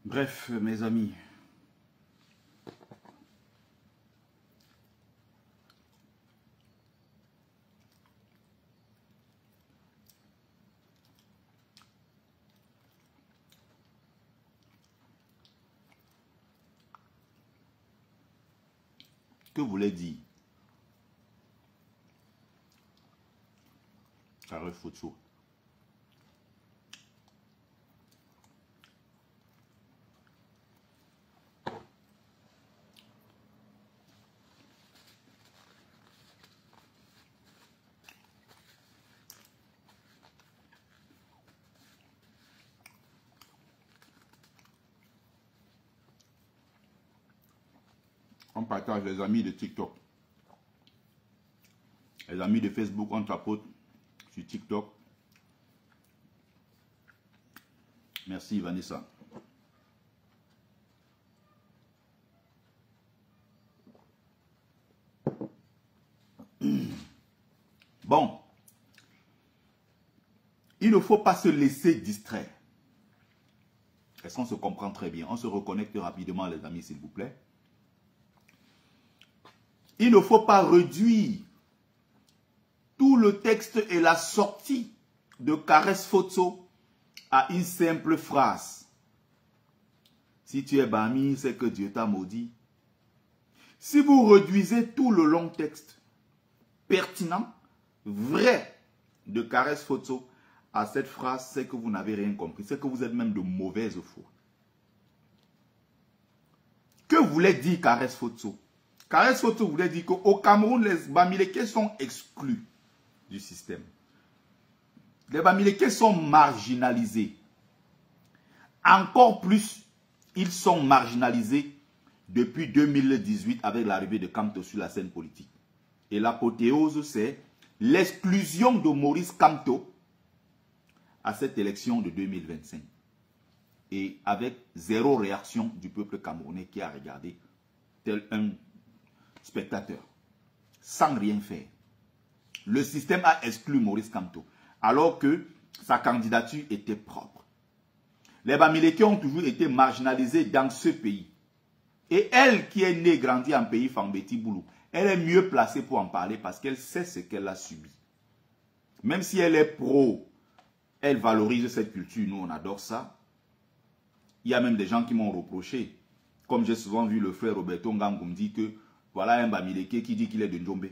Bref, mes amis, que voulait dire Carré Photo? On partage les amis de TikTok. Les amis de Facebook, on tapote sur TikTok. Merci Vanessa. Bon. Il ne faut pas se laisser distraire. Est-ce qu'on se comprend très bien? On se reconnecte rapidement les amis s'il vous plaît. Il ne faut pas réduire tout le texte et la sortie de Caresse Photo à une simple phrase. Si tu es Bami, c'est que Dieu t'a maudit. Si vous réduisez tout le long texte pertinent, vrai de Caresse Photo à cette phrase, c'est que vous n'avez rien compris. C'est que vous êtes même de mauvaise foi. Que voulait dire Caresse Photo? Caresse Photo voulait dire qu'au Cameroun, les Bamileke sont exclus du système. Les Bamileke sont marginalisés. Encore plus, ils sont marginalisés depuis 2018 avec l'arrivée de Kamto sur la scène politique. Et l'apothéose, c'est l'exclusion de Maurice Kamto à cette élection de 2025. Et avec zéro réaction du peuple camerounais qui a regardé tel un spectateur, sans rien faire. Le système a exclu Maurice Kamto, alors que sa candidature était propre. Les Bamileke ont toujours été marginalisés dans ce pays. Et elle qui est née et grandie en pays Fambeti Boulou, elle est mieux placée pour en parler parce qu'elle sait ce qu'elle a subi. Même si elle est pro, elle valorise cette culture, nous on adore ça. Il y a même des gens qui m'ont reproché, comme j'ai souvent vu le frère Roberto Ngangou me dire que voilà un Bamileke qui dit qu'il est de Njombe.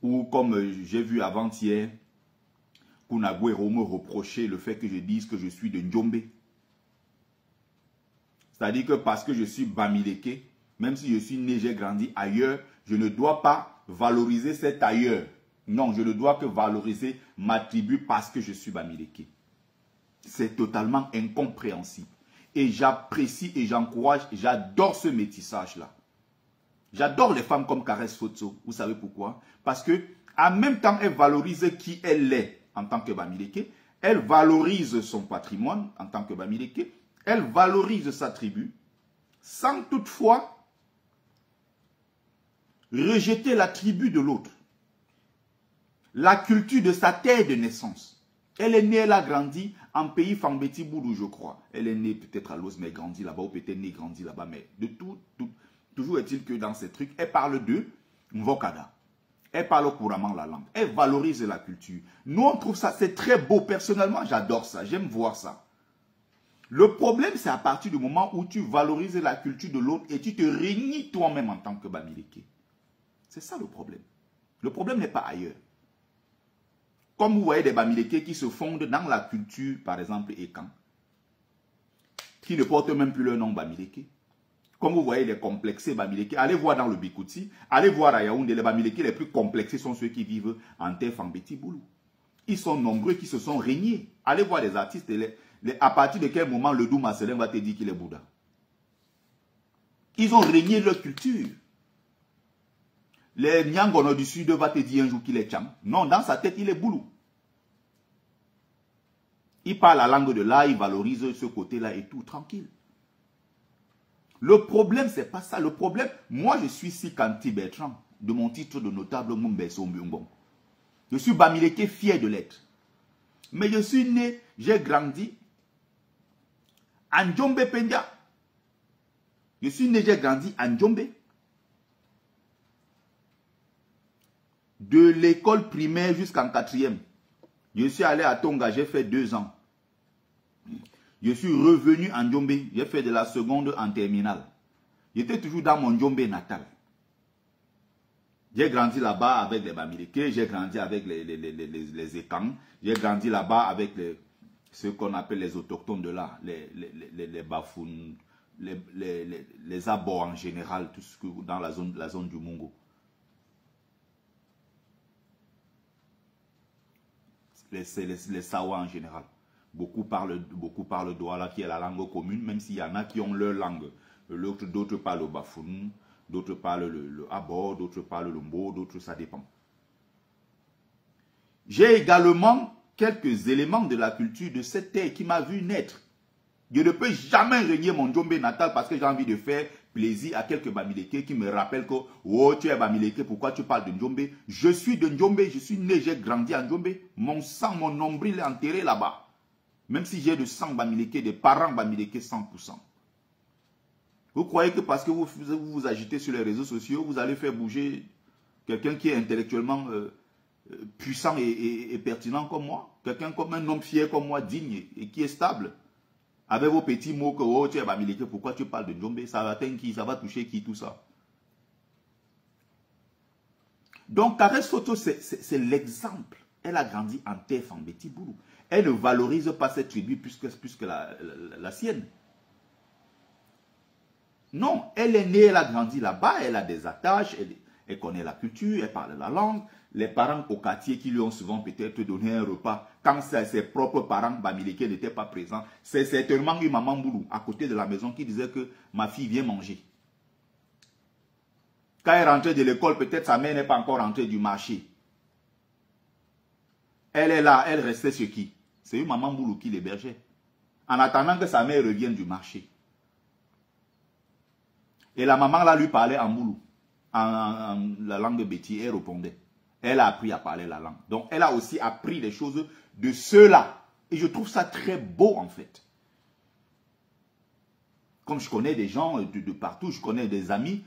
Ou comme j'ai vu avant-hier, Kunagwero me reprocher le fait que je dise que je suis de Njombe. C'est-à-dire que parce que je suis Bamileke, même si je suis né, j'ai grandi ailleurs, je ne dois pas valoriser cet ailleurs. Non, je ne dois que valoriser ma tribu parce que je suis Bamileke. C'est totalement incompréhensible. Et j'apprécie et j'encourage, j'adore ce métissage-là. J'adore les femmes comme Caresse Photo. Vous savez pourquoi? Parce que en même temps, elle valorise qui elle est en tant que Bamileke. Elle valorise son patrimoine en tant que Bamileke. Elle valorise sa tribu. Sans toutefois rejeter la tribu de l'autre. La culture de sa terre de naissance. Elle est née, elle a grandi en pays Fambeti Boulou, je crois. Elle est née peut-être à Los, mais grandie là-bas, ou peut-être née, grandie là-bas, mais de tout. Toujours est-il que dans ces trucs, elle parle de Mvokada. Elle parle couramment la langue. Elle valorise la culture. Nous, on trouve ça, c'est très beau. Personnellement, j'adore ça. J'aime voir ça. Le problème, c'est à partir du moment où tu valorises la culture de l'autre et tu te renies toi-même en tant que Bamileke. C'est ça le problème. Le problème n'est pas ailleurs. Comme vous voyez des Bamileke qui se fondent dans la culture, par exemple, Ekan, qui ne portent même plus le nom Bamileke. Comme vous voyez les complexés Bamileke, allez voir dans le Bikouti, allez voir à Yaoundé, les Bamileke les plus complexés sont ceux qui vivent en terre Fambeti Boulou. Ils sont nombreux qui se sont régnés. Allez voir les artistes, à partir de quel moment le Douma Selem va te dire qu'il est Bouddha. Ils ont régné leur culture. Les Nyangono du Sud va te dire un jour qu'il est Tcham. Non, dans sa tête, il est Boulou. Il parle la langue de là, il valorise ce côté-là et tout, tranquille. Le problème, c'est pas ça. Le problème, moi, je suis Sikanti Bertrand, de mon titre de notable Mumbeso Mbumbon. Je suis Bamileke, fier de l'être. Mais je suis né, j'ai grandi à Ndjombe Pendia. Je suis né, j'ai grandi à Ndjombe. De l'école primaire jusqu'en 4e. Je suis allé à Tonga, j'ai fait 2 ans. Je suis revenu à Ndjombe, j'ai fait de la seconde en terminale. J'étais toujours dans mon Ndjombe natal. J'ai grandi là-bas avec les Bamileke, j'ai grandi avec les Ekang, j'ai grandi là-bas avec ce qu'on appelle les autochtones de là, les Bafounes, les Abo en général, tout ce que dans la zone du Mungo. Les Sawa en général. Beaucoup parlent Douala qui est la langue commune, même s'il y en a qui ont leur langue. D'autres parlent le Bafoun, d'autres parlent le Abo, d'autres parlent le Mbo, d'autres ça dépend. J'ai également quelques éléments de la culture de cette terre qui m'a vu naître. Je ne peux jamais renier mon Ndjombe natal parce que j'ai envie de faire plaisir à quelques Bamileke qui me rappellent que oh, tu es Bamileke, pourquoi tu parles de Ndjombe? Je suis de Ndjombe, je suis né, j'ai grandi à Ndjombe. Mon sang, mon nombril est enterré là-bas. Même si j'ai de sang Bamileke, des parents Bamileke 100%. Vous croyez que parce que vous agitez sur les réseaux sociaux, vous allez faire bouger quelqu'un qui est intellectuellement puissant et pertinent comme moi? Quelqu'un comme un homme fier comme moi, digne et qui est stable? Avec vos petits mots que oh, tu es Bamileke, pourquoi tu parles de Ndjombe? Ça va atteindre qui? Ça va toucher qui tout ça? Donc, Caresse Photo, c'est l'exemple. Elle a grandi en terre Fambeti Boulou. Elle ne valorise pas cette tribu plus que la sienne. Non, elle est née, elle a grandi là-bas, elle a des attaches, elle connaît la culture, elle parle la langue. Les parents au quartier qui lui ont souvent peut-être donné un repas, quand ses propres parents Bamileke n'étaient pas présents, c'est certainement une maman Boulou à côté de la maison qui disait que ma fille vient manger. Quand elle rentrait de l'école, peut-être sa mère n'est pas encore rentrée du marché. Elle est là, elle restait chez qui? C'est une maman Boulou qui l'hébergeait. En attendant que sa mère revienne du marché. Et la maman là lui parlait en Boulou, en la langue béti, elle répondait. Elle a appris à parler la langue. Donc elle a aussi appris des choses de ceux-là. Et je trouve ça très beau en fait. Comme je connais des gens de partout, je connais des amis,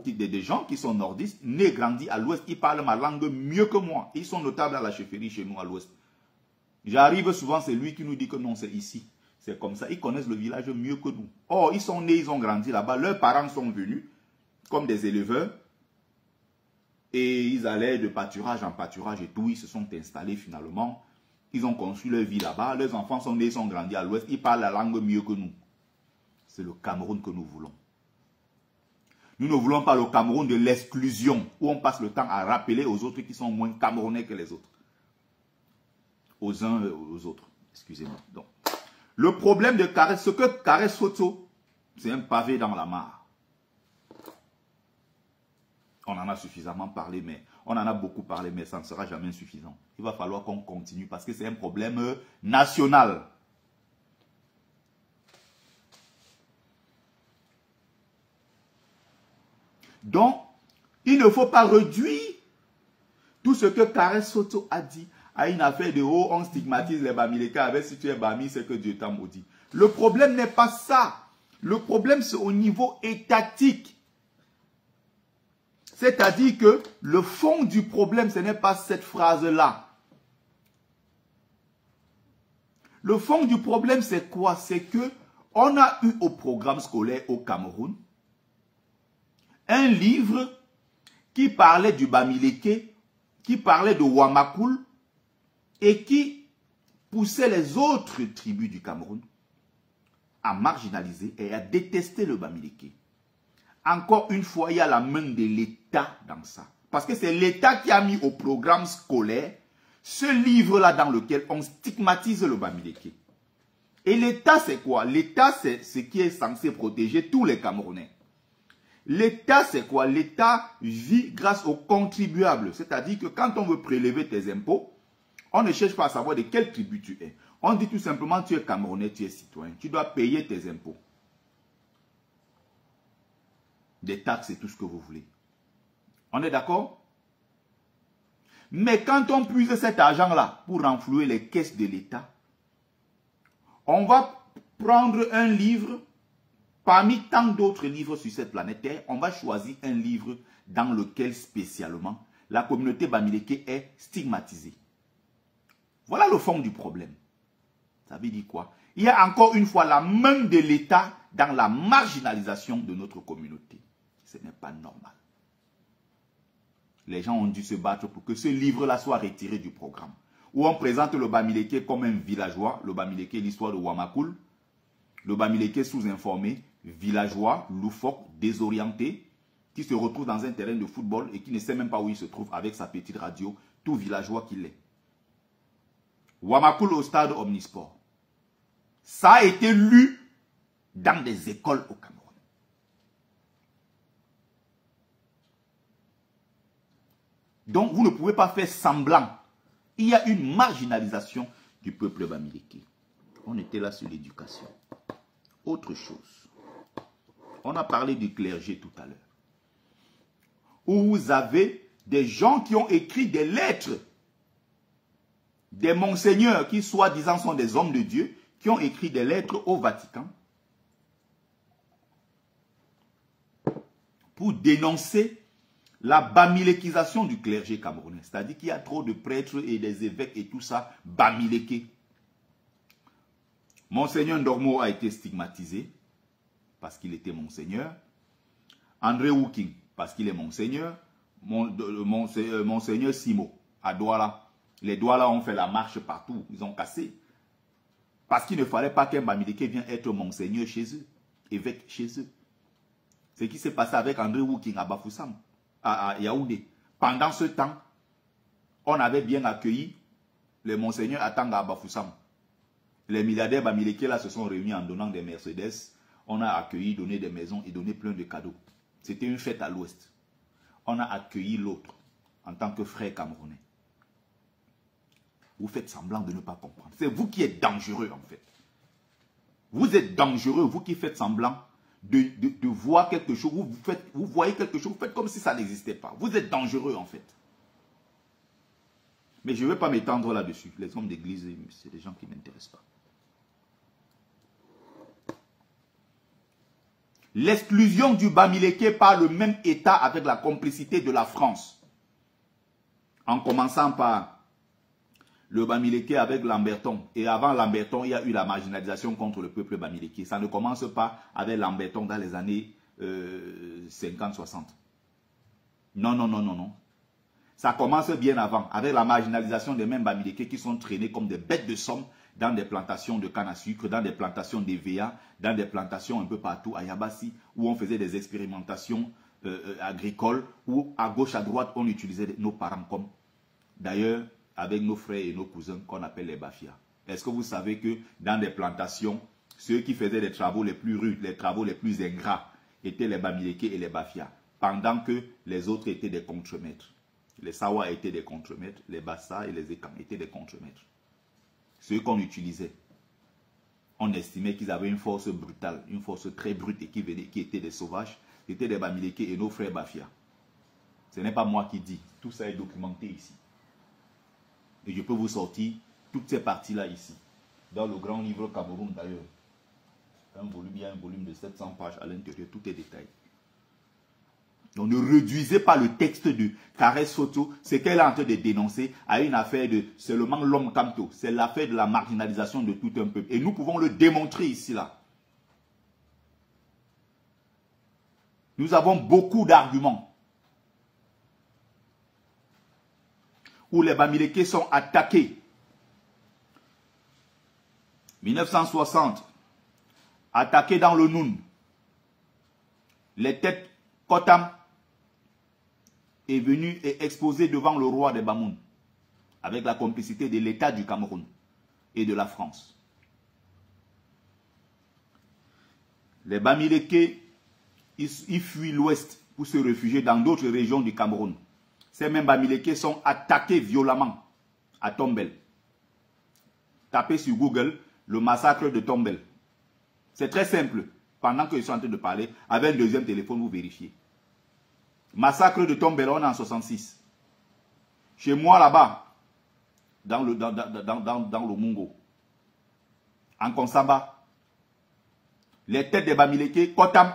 des gens qui sont nordistes, nés, grandis à l'ouest, ils parlent ma langue mieux que moi. Ils sont notables à la chefferie chez nous à l'ouest. J'arrive souvent, c'est lui qui nous dit que non, c'est ici. C'est comme ça, ils connaissent le village mieux que nous. Or, ils sont nés, ils ont grandi là-bas. Leurs parents sont venus comme des éleveurs. Et ils allaient de pâturage en pâturage et tout. Ils se sont installés finalement. Ils ont construit leur vie là-bas. Leurs enfants sont nés, ils sont grandis à l'ouest. Ils parlent la langue mieux que nous. C'est le Cameroun que nous voulons. Nous ne voulons pas le Cameroun de l'exclusion, où on passe le temps à rappeler aux autres qui sont moins camerounais que les autres. Aux uns et aux autres. Excusez-moi. Donc, le problème de Caresse, ce que Caresse Photo, c'est un pavé dans la mare. On en a suffisamment parlé, mais on en a beaucoup parlé, mais ça ne sera jamais suffisant. Il va falloir qu'on continue parce que c'est un problème national. Donc, il ne faut pas réduire tout ce que Caresse Photo a dit à une affaire de oh, on stigmatise les Bamileke avec si tu es Bami, c'est que Dieu t'a maudit. Le problème n'est pas ça. Le problème, c'est au niveau étatique. C'est-à-dire que le fond du problème, ce n'est pas cette phrase-là. Le fond du problème, c'est quoi? C'est que on a eu au programme scolaire au Cameroun un livre qui parlait du Bamileke, qui parlait de Wamakoul et qui poussait les autres tribus du Cameroun à marginaliser et à détester le Bamileke. Encore une fois, il y a la main de l'État dans ça. Parce que c'est l'État qui a mis au programme scolaire ce livre-là dans lequel on stigmatise le Bamileke. Et l'État, c'est quoi? L'État, c'est ce qui est censé protéger tous les Camerounais. L'État, c'est quoi? L'État vit grâce aux contribuables. C'est-à-dire que quand on veut prélever tes impôts, on ne cherche pas à savoir de quelle tribu tu es. On dit tout simplement, tu es Camerounais, tu es citoyen. Tu dois payer tes impôts. Des taxes et tout ce que vous voulez. On est d'accord? Mais quand on puise cet argent-là pour renflouer les caisses de l'État, on va prendre un livre, parmi tant d'autres livres sur cette planète Terre, on va choisir un livre dans lequel spécialement la communauté Bamileke est stigmatisée. Voilà le fond du problème. Ça veut dire quoi? Il y a encore une fois la main de l'État dans la marginalisation de notre communauté. Ce n'est pas normal. Les gens ont dû se battre pour que ce livre-là soit retiré du programme. Où on présente le Bamileke comme un villageois. Le Bamileke, l'histoire de Wamakoul. Le Bamileke sous-informé, villageois, loufoque, désorienté, qui se retrouve dans un terrain de football et qui ne sait même pas où il se trouve avec sa petite radio, tout villageois qu'il est. Wamakoul au stade Omnisport. Ça a été lu dans des écoles au Cameroun. Donc vous ne pouvez pas faire semblant. Il y a une marginalisation du peuple Bamileke. On était là sur l'éducation. Autre chose. On a parlé du clergé tout à l'heure. Où vous avez des gens qui ont écrit des lettres. Des monseigneurs qui soi-disant sont des hommes de Dieu. Qui ont écrit des lettres au Vatican. Pour dénoncer la bamilekisation du clergé camerounais. C'est-à-dire qu'il y a trop de prêtres et des évêques et tout ça bamileke. Monseigneur Ndormo a été stigmatisé parce qu'il était monseigneur. André Wouking parce qu'il est monseigneur. Monseigneur Simo à Douala. Les Douala ont fait la marche partout. Ils ont cassé. Parce qu'il ne fallait pas qu'un bamileke vienne être monseigneur chez eux. Évêque chez eux. Ce qui s'est passé avec André Wouking à Bafoussam. À Yaoundé. Pendant ce temps, on avait bien accueilli les monseigneurs à Tanga à Bafoussam. Les milliardaires Bamileke là se sont réunis en donnant des Mercedes. On a accueilli, donné des maisons et donné plein de cadeaux. C'était une fête à l'ouest. On a accueilli l'autre en tant que frère camerounais. Vous faites semblant de ne pas comprendre. C'est vous qui êtes dangereux en fait. Vous êtes dangereux, vous qui faites semblant de voir quelque chose, vous voyez quelque chose, vous faites comme si ça n'existait pas. Vous êtes dangereux en fait. Mais je ne vais pas m'étendre là-dessus. Les hommes d'église, c'est des gens qui ne m'intéressent pas. L'exclusion du Bamileke par le même État avec la complicité de la France. En commençant par le Bamileke avec Lamberton. Et avant Lamberton, il y a eu la marginalisation contre le peuple Bamileke. Ça ne commence pas avec Lamberton dans les années 50-60. Non, non, non, non, non. Ça commence bien avant, avec la marginalisation des mêmes Bamileke qui sont traînés comme des bêtes de somme dans des plantations de canne à sucre, dans des plantations d'EVA, dans des plantations un peu partout à Yabassi, où on faisait des expérimentations agricoles, où à gauche, à droite, on utilisait nos parents comme, d'ailleurs, avec nos frères et nos cousins qu'on appelle les Bafia. Est-ce que vous savez que dans des plantations, ceux qui faisaient les travaux les plus rudes, les travaux les plus ingrats, étaient les Bamileke et les Bafia, pendant que les autres étaient des contremaîtres. Les Sawa étaient des contremaîtres, les Bassa et les Ekang étaient des contremaîtres. Ceux qu'on utilisait, on estimait qu'ils avaient une force brutale, une force très brute et qui étaient des sauvages, étaient des Bamileke et nos frères Bafia. Ce n'est pas moi qui dis, tout ça est documenté ici. Et je peux vous sortir toutes ces parties-là ici, dans le grand livre Cameroun d'ailleurs. Il y a un volume de 700 pages à l'intérieur, tout est détaillé. Donc ne réduisez pas le texte de Caresse Photo, ce qu'elle est en train de dénoncer, à une affaire de seulement l'homme Kamto. C'est l'affaire de la marginalisation de tout un peuple. Et nous pouvons le démontrer ici, là. Nous avons beaucoup d'arguments. Où les Bamileke sont attaqués. 1960, attaqués dans le Noun. Les têtes Kotam est venu et exposé devant le roi des Bamoun, avec la complicité de l'État du Cameroun et de la France. Les Bamileke, ils fuient l'ouest pour se réfugier dans d'autres régions du Cameroun. Ces mêmes Bamileke sont attaqués violemment à Tombel. Tapez sur Google le massacre de Tombel. C'est très simple. Pendant que je suis en train de parler, avec un deuxième téléphone, vous vérifiez. Massacre de Tombel, on est en 66. Chez moi là-bas, dans le Mungo, en Konsamba, les têtes des Bamileke, Kotam,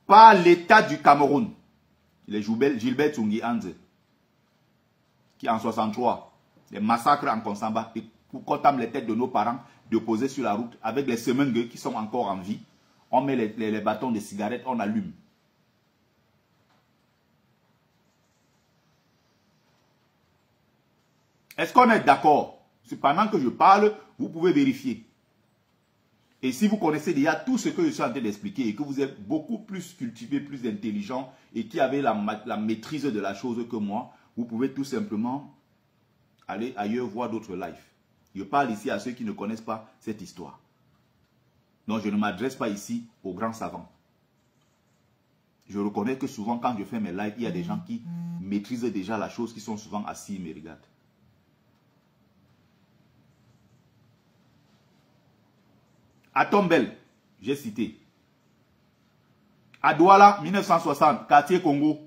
par l'État du Cameroun, les Gilbert Tsungi Anze, qui en 63, les massacres en Konsamba, et Kotam les têtes de nos parents, déposées sur la route, avec les semengues qui sont encore en vie, on met les bâtons de cigarettes, on allume. Est-ce qu'on est d'accord? Pendant que je parle, vous pouvez vérifier. Et si vous connaissez déjà tout ce que je suis en train d'expliquer et que vous êtes beaucoup plus cultivé, plus intelligent et qui avez la maîtrise de la chose que moi, vous pouvez tout simplement aller ailleurs voir d'autres lives. Je parle ici à ceux qui ne connaissent pas cette histoire. Donc je ne m'adresse pas ici aux grands savants. Je reconnais que souvent quand je fais mes lives, il y a des gens qui maîtrisent déjà la chose, qui sont souvent assis et me regardent. À Tombel, j'ai cité. À Douala, 1960, quartier Congo,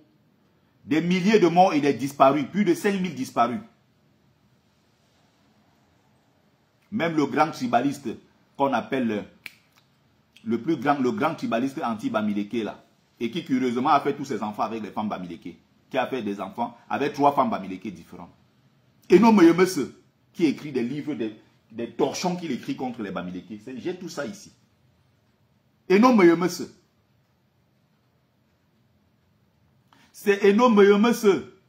des milliers de morts et des disparus, plus de 5000 disparus. Même le grand tribaliste qu'on appelle le grand tribaliste anti-Bamileke là, et qui curieusement a fait tous ses enfants avec les femmes Bamileke, qui a fait des enfants avec 3 femmes Bamileke différentes. Et non, monsieur, qui écrit des livres, des torchons qu'il écrit contre les Bamileke. J'ai tout ça ici. Et non, monsieur. C'est Eno monsieur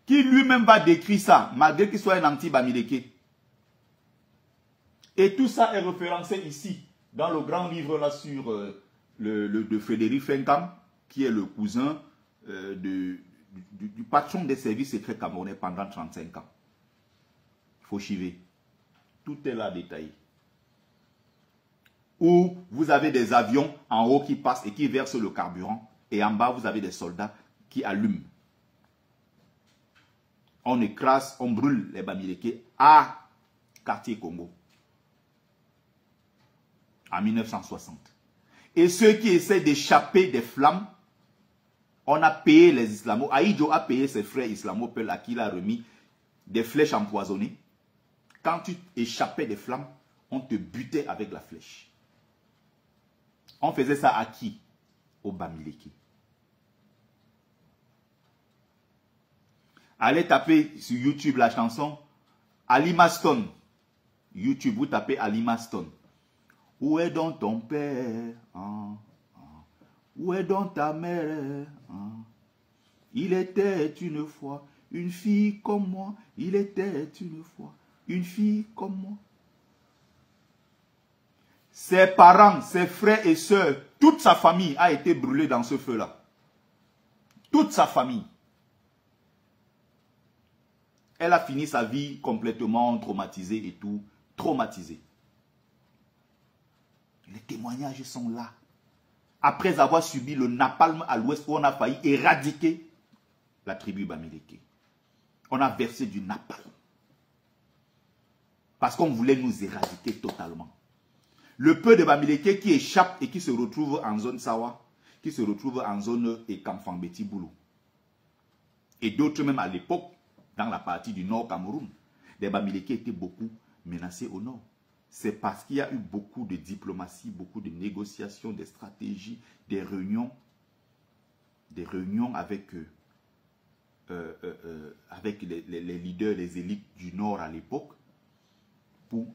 qui lui-même va décrire ça, malgré qu'il soit un anti-Bamileke. Et tout ça est référencé ici, dans le grand livre là sur de Frédéric Fenkam, qui est le cousin du patron des services secrets camerounais pendant 35 ans. Fauchivé. Tout est là détaillé. Où vous avez des avions en haut qui passent et qui versent le carburant. Et en bas, vous avez des soldats qui allument. On écrase, on brûle les Bamileke à quartier Congo. En 1960. Et ceux qui essaient d'échapper des flammes, on a payé les islamos. Aïdjo a payé ses frères islamo-peuls à qui il a remis des flèches empoisonnées. Quand tu échappais des flammes, on te butait avec la flèche. On faisait ça à qui? Au Bamileke. Allez taper sur YouTube la chanson Alima Stone. YouTube, vous tapez Alima Stone. Où est donc ton père? Où est donc ta mère? Il était une fois une fille comme moi. Il était une fois une fille comme moi. Ses parents, ses frères et sœurs, toute sa famille a été brûlée dans ce feu-là. Toute sa famille. Elle a fini sa vie complètement traumatisée et tout. Traumatisée. Les témoignages sont là. Après avoir subi le napalm à l'ouest, où on a failli éradiquer la tribu Bamileke. On a versé du napalm. Parce qu'on voulait nous éradiquer totalement. Le peu de Bamileke qui échappe et qui se retrouve en zone Sawa, qui se retrouve en zone Ekamfambeti Boulou. Et d'autres même à l'époque, dans la partie du nord Cameroun, les Bamileke étaient beaucoup menacés au nord. C'est parce qu'il y a eu beaucoup de diplomatie, beaucoup de négociations, des stratégies, des réunions avec les leaders, les élites du nord à l'époque, pour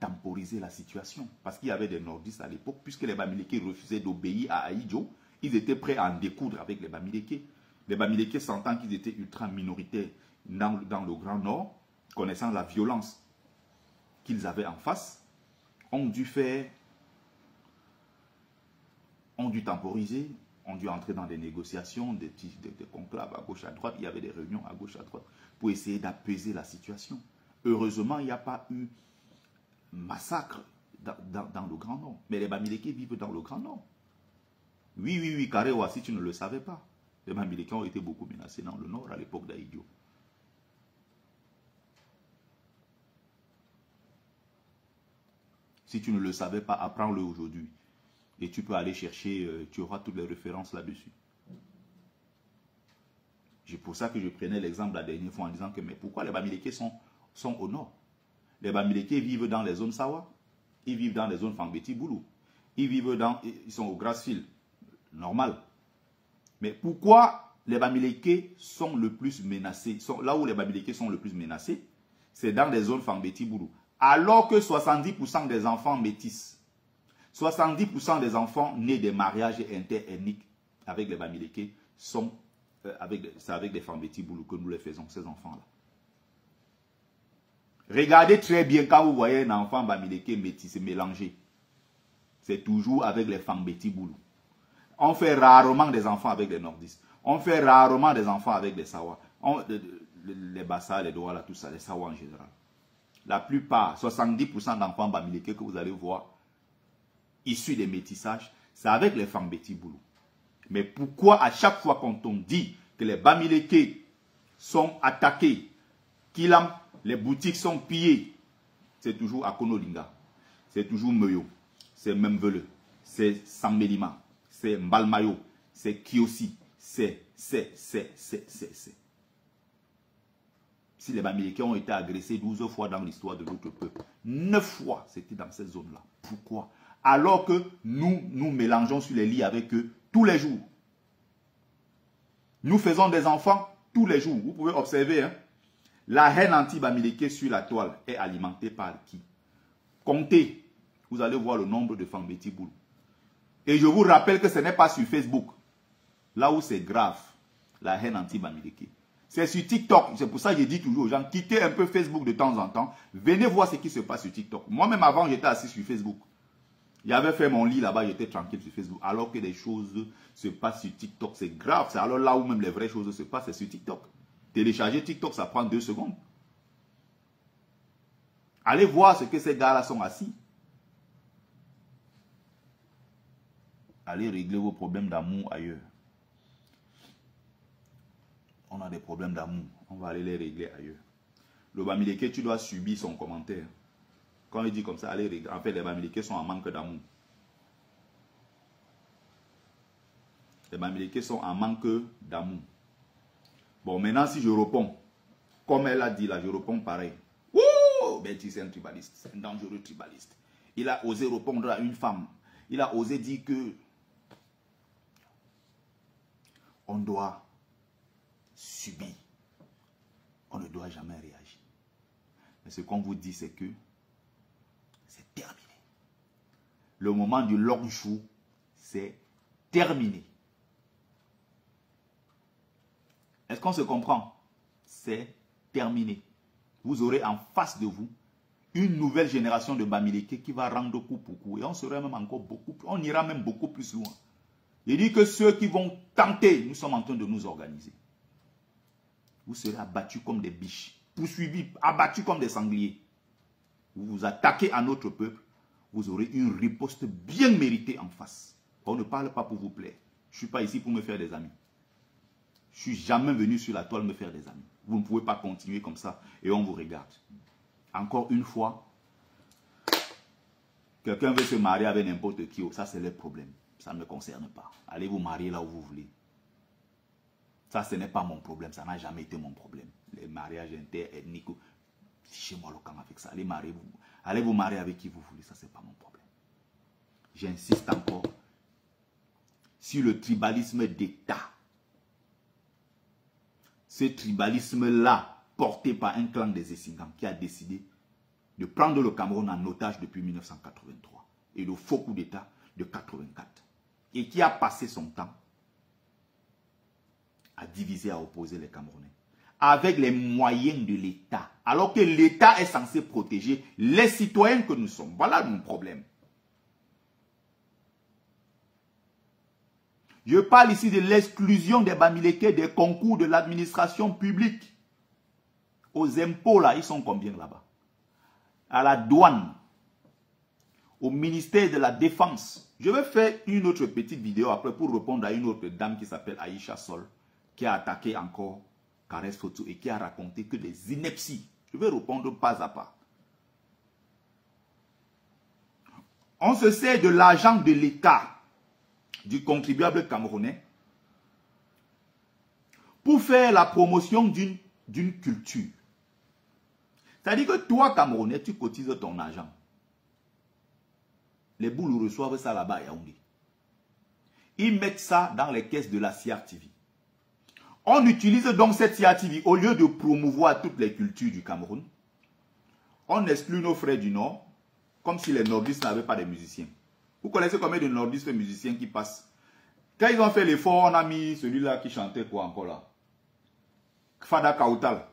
temporiser la situation. Parce qu'il y avait des nordistes à l'époque, puisque les Bamileke refusaient d'obéir à Aïdjo, ils étaient prêts à en découdre avec les Bamileke. Les Bamileke, sentant qu'ils étaient ultra minoritaires dans le Grand Nord, connaissant la violence qu'ils avaient en face, ont dû temporiser, ont dû entrer dans des négociations, des conclaves à gauche, à droite. Il y avait des réunions à gauche, à droite, pour essayer d'apaiser la situation. Heureusement, il n'y a pas eu massacre dans le Grand Nord. Mais les Bamileke vivent dans le Grand Nord. Oui, Karewa, si tu ne le savais pas. Les Bamileke ont été beaucoup menacés dans le Nord à l'époque d'Aïdjo. Si tu ne le savais pas, apprends-le aujourd'hui. Et tu peux aller chercher, tu auras toutes les références là-dessus. C'est pour ça que je prenais l'exemple la dernière fois en disant que mais pourquoi les Bamileke sont au nord? Les Bamileke vivent dans les zones Sawa. Ils vivent dans des zones Fangbeti Boulou. Ils sont au Grassfield. Normal. Mais pourquoi les Bamileke sont le plus menacés? Là où les Bamileke sont le plus menacés, c'est dans des zones Fangbeti Boulou. Alors que 70% des enfants métis, 70% des enfants nés des mariages interethniques avec les Bamileke sont avec des Fangbeti Boulou que nous les faisons, ces enfants-là. Regardez très bien quand vous voyez un enfant Bamileke métissé mélangé. C'est toujours avec les Fangbeti Boulou. On fait rarement des enfants avec des nordistes. On fait rarement des enfants avec des Sawa. Les Bassa, les Douala, tout ça, les Sawa en général. La plupart, 70% d'enfants Bamileke que vous allez voir, issus des métissages, c'est avec les Fangbeti Boulou. Mais pourquoi à chaque fois quand on dit que les Bamileke sont attaqués, Kilam, les boutiques sont pillées, c'est toujours à Konolinga, c'est toujours Meyo, c'est Memvele, c'est Sambelima, c'est Mbalmayo, c'est Kiosi, c'est. Si les Bamileke ont été agressés 12 fois dans l'histoire de notre peuple, 9 fois c'était dans ces zones-là. Pourquoi? Alors que nous mélangeons sur les lits avec eux tous les jours. Nous faisons des enfants tous les jours. Vous pouvez observer, hein? La haine anti-Bamileke sur la toile est alimentée par qui? Comptez. Vous allez voir le nombre de Fangbeti Boulou. Et je vous rappelle que ce n'est pas sur Facebook. Là où c'est grave, la haine anti-Bamileke. C'est sur TikTok. C'est pour ça que je dis toujours aux gens, quittez un peu Facebook de temps en temps. Venez voir ce qui se passe sur TikTok. Moi-même avant, j'étais assis sur Facebook. J'avais fait mon lit là-bas, j'étais tranquille sur Facebook. Alors que des choses se passent sur TikTok, c'est grave. C'est alors là où même les vraies choses se passent, c'est sur TikTok. Télécharger TikTok, ça prend 2 secondes. Allez voir ce que ces gars-là sont assis. Allez régler vos problèmes d'amour ailleurs. On a des problèmes d'amour. On va aller les régler ailleurs. Le Bamileke, tu dois subir son commentaire. Quand il dit comme ça, allez régler. En fait, les Bamileke sont en manque d'amour. Les Bamileke sont en manque d'amour. Bon, maintenant, si je réponds, comme elle a dit là, je réponds pareil. Ouh, ben c'est un tribaliste, c'est un dangereux tribaliste. Il a osé répondre à une femme. Il a osé dire que on doit subir. On ne doit jamais réagir. Mais ce qu'on vous dit, c'est que c'est terminé. Le moment du long show, c'est terminé. Est-ce qu'on se comprend? C'est terminé. Vous aurez en face de vous une nouvelle génération de Bamileke qui va rendre coup pour coup. Et on serait même encore beaucoup plus, on ira même beaucoup plus loin. Il dit que ceux qui vont tenter, nous sommes en train de nous organiser. Vous serez abattus comme des biches, poursuivis, abattus comme des sangliers. Vous vous attaquez à notre peuple, vous aurez une riposte bien méritée en face. On ne parle pas pour vous plaire. Je ne suis pas ici pour me faire des amis. Je ne suis jamais venu sur la toile me faire des amis. Vous ne pouvez pas continuer comme ça et on vous regarde. Encore une fois, quelqu'un veut se marier avec n'importe qui, ça c'est le problème. Ça ne me concerne pas. Allez vous marier là où vous voulez. Ça, ce n'est pas mon problème. Ça n'a jamais été mon problème. Les mariages interethniques, fichez-moi le camp avec ça. Allez vous marier avec qui vous voulez. Ça, ce n'est pas mon problème. J'insiste encore sur le tribalisme d'État. Ce tribalisme-là, porté par un clan des Essingans qui a décidé de prendre le Cameroun en otage depuis 1983 et le faux coup d'État de 1984 et qui a passé son temps à diviser, à opposer les Camerounais avec les moyens de l'État, alors que l'État est censé protéger les citoyens que nous sommes. Voilà mon problème. Je parle ici de l'exclusion des Bamileke des concours de l'administration publique. Aux impôts, là, ils sont combien là-bas? À la douane, au ministère de la Défense. Je vais faire une autre petite vidéo après pour répondre à une autre dame qui s'appelle Aïcha Sol, qui a attaqué encore Caresse Photo et qui a raconté que des inepties. Je vais répondre pas à pas. On se sert de l'argent de l'État, du contribuable camerounais, pour faire la promotion d'une culture. C'est-à-dire que toi, Camerounais, tu cotises ton argent. Les Boulous reçoivent ça là-bas à Yaoundé. Ils mettent ça dans les caisses de la CRTV. On utilise donc cette CRTV au lieu de promouvoir toutes les cultures du Cameroun. On exclut nos frères du Nord, comme si les nordistes n'avaient pas de musiciens. Vous connaissez combien de nordistes musiciens qui passent? Quand ils ont fait l'effort, on a mis celui-là qui chantait quoi encore là? Fada Kautal.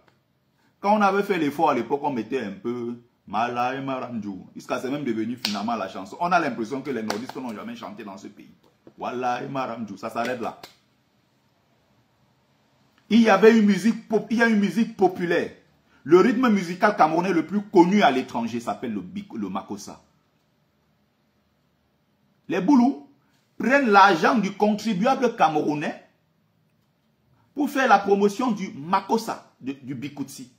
Quand on avait fait l'effort à l'époque, on mettait un peu Mala et Maramdjou. Jusqu'à c'est même devenu finalement la chanson. On a l'impression que les nordistes n'ont jamais chanté dans ce pays. Voilà et Maramdjou, ça s'arrête là. Il y avait une musique populaire. Le rythme musical camerounais le plus connu à l'étranger s'appelle le Makossa. Les Boulous prennent l'argent du contribuable camerounais pour faire la promotion du Makossa, du Bikoutsi.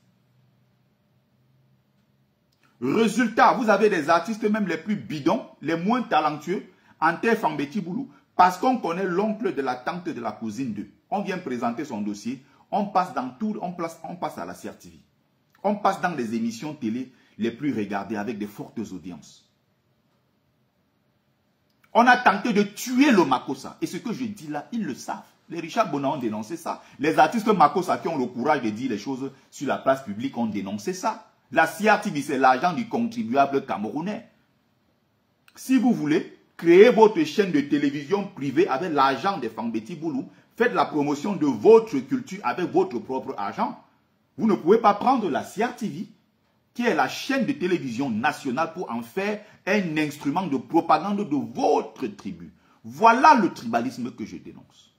Résultat, vous avez des artistes même les plus bidons, les moins talentueux, en terre Fambeti Boulou, parce qu'on connaît l'oncle de la tante de la cousine d'eux. On vient présenter son dossier, on passe dans tout, on passe à la CRTV. On passe dans les émissions télé les plus regardées avec de fortes audiences. On a tenté de tuer le Makossa. Et ce que je dis là, ils le savent. Les Richard Bona ont dénoncé ça. Les artistes Makossa qui ont le courage de dire les choses sur la place publique ont dénoncé ça. La CRTV, c'est l'argent du contribuable camerounais. Si vous voulez créer votre chaîne de télévision privée avec l'argent des Fambeti Boulou, faites la promotion de votre culture avec votre propre argent. Vous ne pouvez pas prendre la CRTV, qui est la chaîne de télévision nationale, pour en faire un instrument de propagande de votre tribu. Voilà le tribalisme que je dénonce.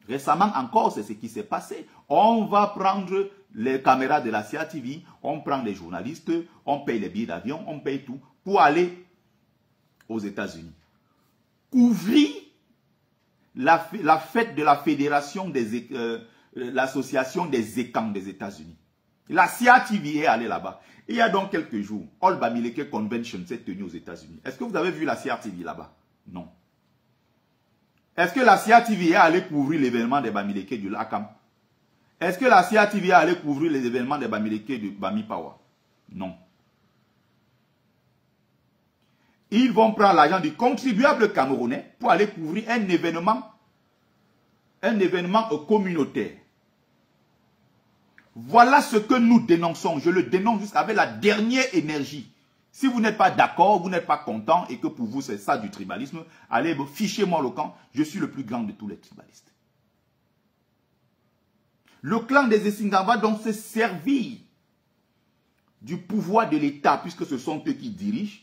Récemment encore, c'est ce qui s'est passé. On va prendre les caméras de la CRTV, on prend les journalistes, on paye les billets d'avion, on paye tout, pour aller aux États-Unis. Couvrir la fête de la fédération des l'association des écans des États-Unis. La CRTV est allée là-bas. Il y a donc quelques jours, All Bamileke Convention s'est tenue aux États-Unis. Est-ce que vous avez vu la CRTV là-bas? Non. Est-ce que la CRTV est allée couvrir l'événement des Bamileke du Lakam? Est-ce que la CRTV est allée couvrir les événements des Bamileke du Bami Pawa? Non. Ils vont prendre l'argent du contribuable camerounais pour aller couvrir un événement communautaire. Voilà ce que nous dénonçons. Je le dénonce juste avec la dernière énergie. Si vous n'êtes pas d'accord, vous n'êtes pas content et que pour vous c'est ça du tribalisme, allez, fichez-moi le camp. Je suis le plus grand de tous les tribalistes. Le clan des Essinga va donc se servir du pouvoir de l'État, puisque ce sont eux qui dirigent.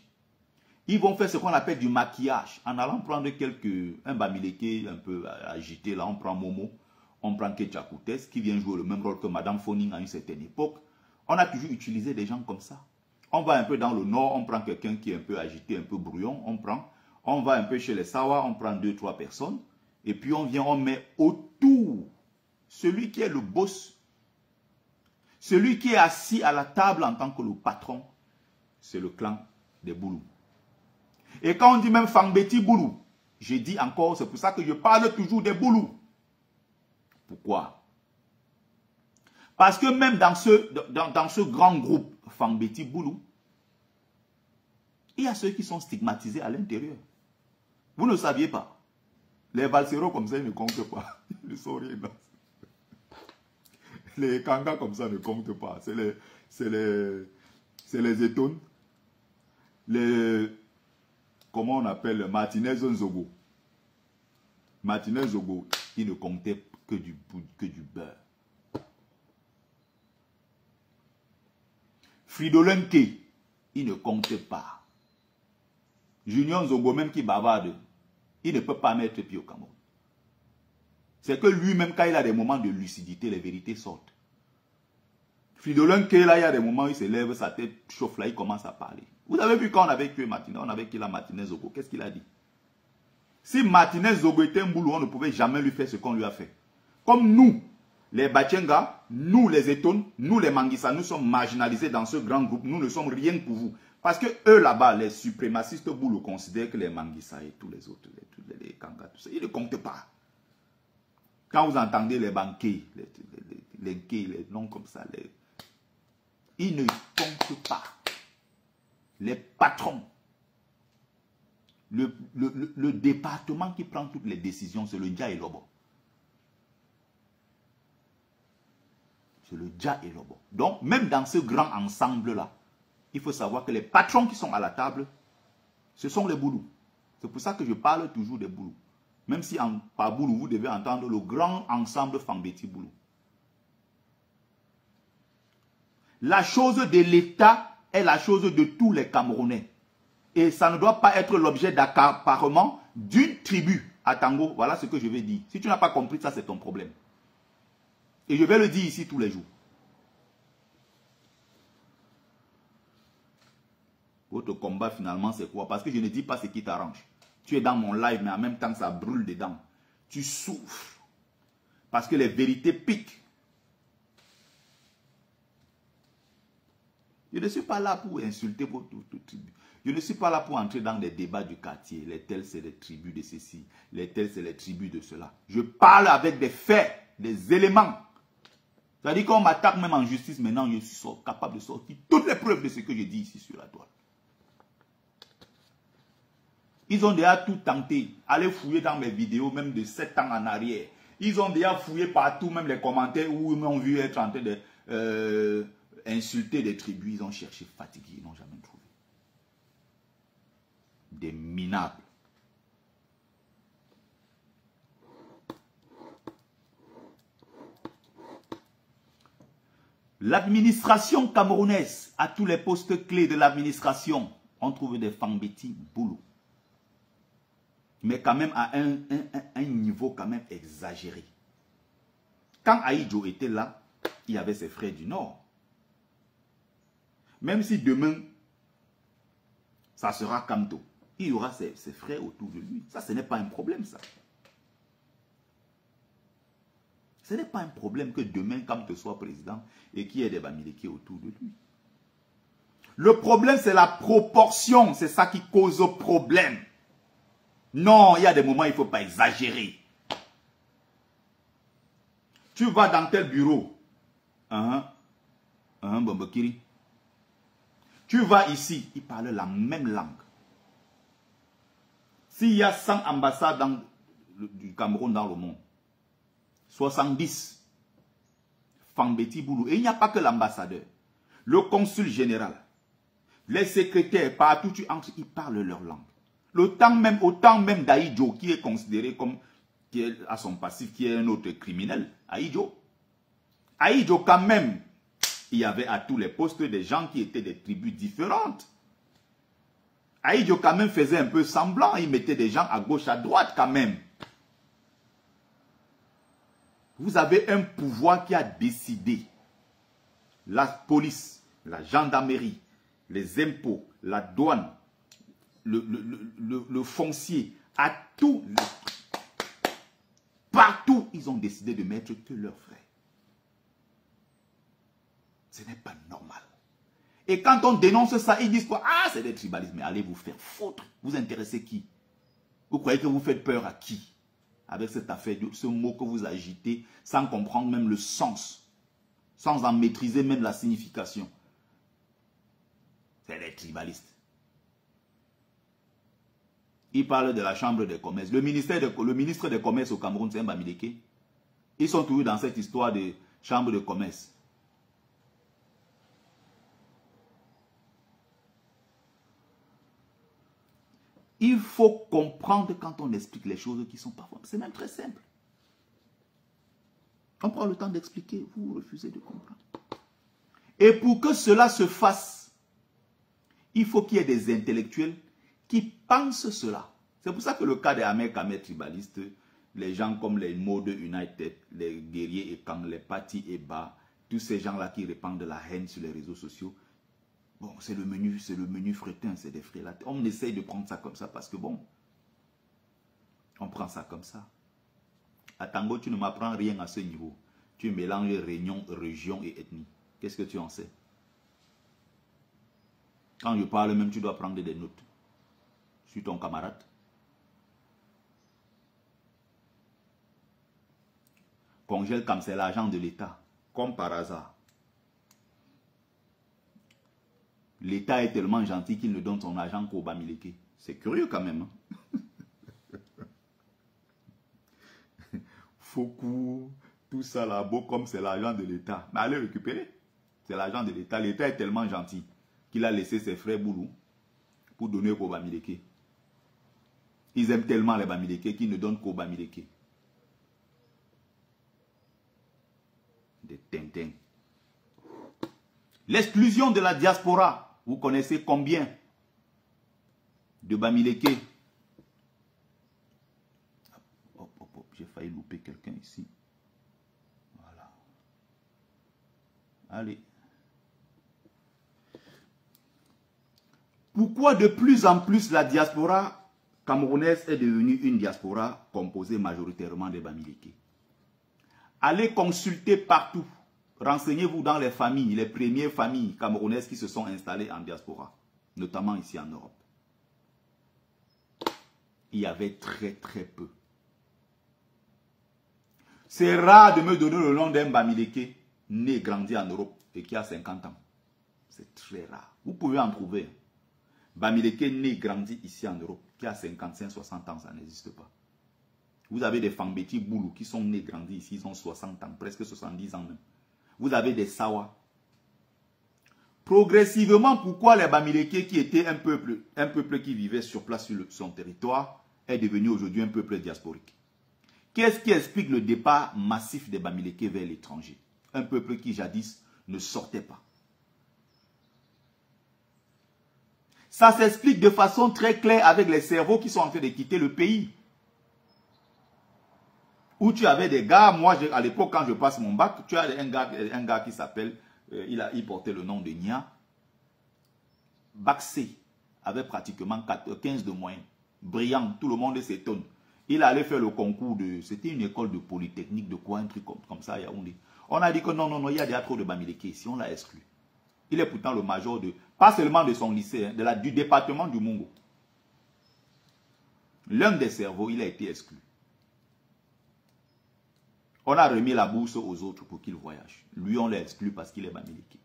Ils vont faire ce qu'on appelle du maquillage. En allant prendre un Bamileke un peu agité, là on prend Momo. On prend Ketcha Koutes qui vient jouer le même rôle que Madame Foning à une certaine époque. On a toujours utilisé des gens comme ça. On va un peu dans le nord, on prend quelqu'un qui est un peu agité, un peu brouillon, on va un peu chez les Sawa, on prend 2-3 personnes, et puis on vient, on met autour celui qui est le boss, celui qui est assis à la table en tant que le patron, c'est le clan des Boulous. Et quand on dit même Fambeti Boulou, je dis encore, c'est pour ça que je parle toujours des Boulous. Pourquoi? Parce que même dans ce grand groupe Fambeti Boulou, il y a ceux qui sont stigmatisés à l'intérieur. Vous ne saviez pas. Les valseros comme ça, ils ne comptent pas. Ils ne sont rien. Les kangas comme ça ne comptent pas. C'est les étones. Comment on appelle? Martinez Zogo. Martinez Zogo, ils ne comptaient que du beurre. Fridolin Key, il ne compte pas. Junior Zogo, même qui bavarde, il ne peut pas mettre pied au Cameroun. C'est que lui-même, quand il a des moments de lucidité, les vérités sortent. Fridolin Key, là, il y a des moments où il se lève, sa tête chauffe, là, il commence à parler. Vous avez vu quand on avait tué Martinez, on avait tué Martinez Zogo, qu'est-ce qu'il a dit? Si Martinez Zogo était un boulot, on ne pouvait jamais lui faire ce qu'on lui a fait. Comme nous, les Bachenga, nous les Etones, nous les Manguissa, nous sommes marginalisés dans ce grand groupe. Nous ne sommes rien pour vous. Parce que eux là-bas, les suprémacistes Boulou considèrent que les Manguissa et tous les autres, les Kanga, tout ça, ils ne comptent pas. Quand vous entendez les banquiers, les noms comme ça, ils ne comptent pas. Les patrons, le département qui prend toutes les décisions, c'est le Dja et Lobo. C'est le Dja et Lobo. Donc, même dans ce grand ensemble-là, il faut savoir que les patrons qui sont à la table, ce sont les Boulous. C'est pour ça que je parle toujours des Boulous. Même si par Boulou, vous devez entendre le grand ensemble Fambeti Boulou. La chose de l'État est la chose de tous les Camerounais. Et ça ne doit pas être l'objet d'accaparement d'une tribu. À Tango, voilà ce que je vais dire. Si tu n'as pas compris ça, c'est ton problème. Et je vais le dire ici tous les jours. Votre combat finalement c'est quoi? Parce que je ne dis pas ce qui t'arrange. Tu es dans mon live mais en même temps ça brûle dedans. Tu souffres. Parce que les vérités piquent. Je ne suis pas là pour insulter votre tribu. Je ne suis pas là pour entrer dans les débats du quartier. Les tels c'est les tribus de ceci. Les tels c'est les tribus de cela. Je parle avec des faits, des éléments. C'est-à-dire qu'on m'attaque même en justice maintenant. Je suis capable de sortir toutes les preuves de ce que je dis ici sur la toile. Ils ont déjà tout tenté. Allez fouiller dans mes vidéos, même de 7 ans en arrière. Ils ont déjà fouillé partout, même les commentaires où ils m'ont vu être en train de insulter des tribus. Ils ont cherché, fatigués, ils n'ont jamais trouvé. Des minables. L'administration camerounaise, à tous les postes clés de l'administration, on trouve des Fambeti Boulou. Mais quand même à un niveau quand même exagéré. Quand Aïdjo était là, il y avait ses frères du Nord. Même si demain, ça sera Kamto, il y aura ses frères autour de lui. Ça, ce n'est pas un problème, ça. Ce n'est pas un problème que demain, Kamto soit président et qu'il y ait des Bamileke autour de lui. Le problème, c'est la proportion. C'est ça qui cause problème. Non, il y a des moments, il ne faut pas exagérer. Tu vas dans tel bureau. Bombokiri. Tu vas ici, ils parlent la même langue. S'il y a 100 ambassades du Cameroun dans le monde, 70 Fambeti Boulou. Et il n'y a pas que l'ambassadeur. Le consul général, les secrétaires, partout tu entres, ils parlent leur langue. Autant même d'Aïdjo, qui est considéré comme, qui est à son passif, qui est un autre criminel, Aïdjo. Aïdjo, quand même, il y avait à tous les postes des gens qui étaient des tribus différentes. Aïdjo, quand même, faisait un peu semblant. Il mettait des gens à gauche, à droite, quand même. Vous avez un pouvoir qui a décidé. La police, la gendarmerie, les impôts, la douane, le foncier, à tout, partout, ils ont décidé de mettre que leurs frères. Ce n'est pas normal. Et quand on dénonce ça, ils disent quoi? Ah, c'est des tribalismes. Mais allez vous faire foutre. Vous intéressez qui? Vous croyez que vous faites peur à qui? Avec cette affaire, ce mot que vous agitez, sans comprendre même le sens, sans en maîtriser même la signification. C'est des tribalistes. Il parle de la chambre des commerces. Le ministre des commerces au Cameroun, c'est un Bamileke. Ils sont toujours dans cette histoire de chambre de commerce. Il faut comprendre quand on explique les choses qui sont parfois... C'est même très simple. On prend le temps d'expliquer, vous refusez de comprendre. Et pour que cela se fasse, il faut qu'il y ait des intellectuels qui pensent cela. C'est pour ça que le cas des Ahmed Kamer tribalistes, les gens comme les Mode United, les guerriers et Kang, les Pati et Ba, tous ces gens-là qui répandent la haine sur les réseaux sociaux, bon, c'est le menu fretin, c'est des frais là. On essaye de prendre ça comme ça parce que bon, on prend ça comme ça. À Tango, tu ne m'apprends rien à ce niveau. Tu mélanges région et ethnie. Qu'est-ce que tu en sais? Quand je parle même, tu dois prendre des notes. Je suis ton camarade. Congèle comme c'est l'argent de l'État. Comme par hasard. L'État est tellement gentil qu'il ne donne son argent qu'au Bamileke. C'est curieux quand même. Hein? Foucault, tout ça là, beau comme c'est l'argent de l'État. Mais allez récupérer. C'est l'argent de l'État. L'État est tellement gentil qu'il a laissé ses frères Boulou pour donner au Bamileke. Ils aiment tellement les Bamileke qu'ils ne donnent qu'au Bamileke. Des tintins. L'exclusion de la diaspora. Vous connaissez combien de Bamileke? Hop, hop, hop. J'ai failli louper quelqu'un ici. Voilà. Allez. Pourquoi de plus en plus la diaspora camerounaise est devenue une diaspora composée majoritairement des Bamileke? Allez consulter partout. Renseignez-vous dans les familles, les premières familles camerounaises qui se sont installées en diaspora, notamment ici en Europe. Il y avait très très peu. C'est rare de me donner le nom d'un Bamileke né, grandi en Europe et qui a 50 ans. C'est très rare. Vous pouvez en trouver. Bamileke né, grandi ici en Europe, qui a 55, 60 ans, ça n'existe pas. Vous avez des Fambeti Boulou qui sont nés, grandis ici, ils ont 60 ans, presque 70 ans même. Vous avez des Sawa. Progressivement, pourquoi les Bamileke qui étaient un peuple qui vivait sur place sur son territoire est devenu aujourd'hui un peuple diasporique? Qu'est-ce qui explique le départ massif des Bamileke vers l'étranger? Un peuple qui jadis ne sortait pas. Ça s'explique de façon très claire avec les cerveaux qui sont en train de quitter le pays. Où tu avais des gars, moi à l'époque quand je passe mon bac, tu as un gars qui s'appelle, il portait le nom de Nia. Bac C, avait pratiquement 15 de moyenne. Brillant, tout le monde s'étonne. Il allait faire le concours de, c'était une école de polytechnique, de quoi, un truc comme ça à Yaoundé. On a dit que non, non, non, il y a déjà trop de Bamileke ici, on l'a exclu. Il est pourtant le major de, pas seulement de son lycée, hein, du département du Mungo. L'un des cerveaux, il a été exclu. On a remis la bourse aux autres pour qu'ils voyagent. Lui, on l'a exclu parce qu'il est Bamileke.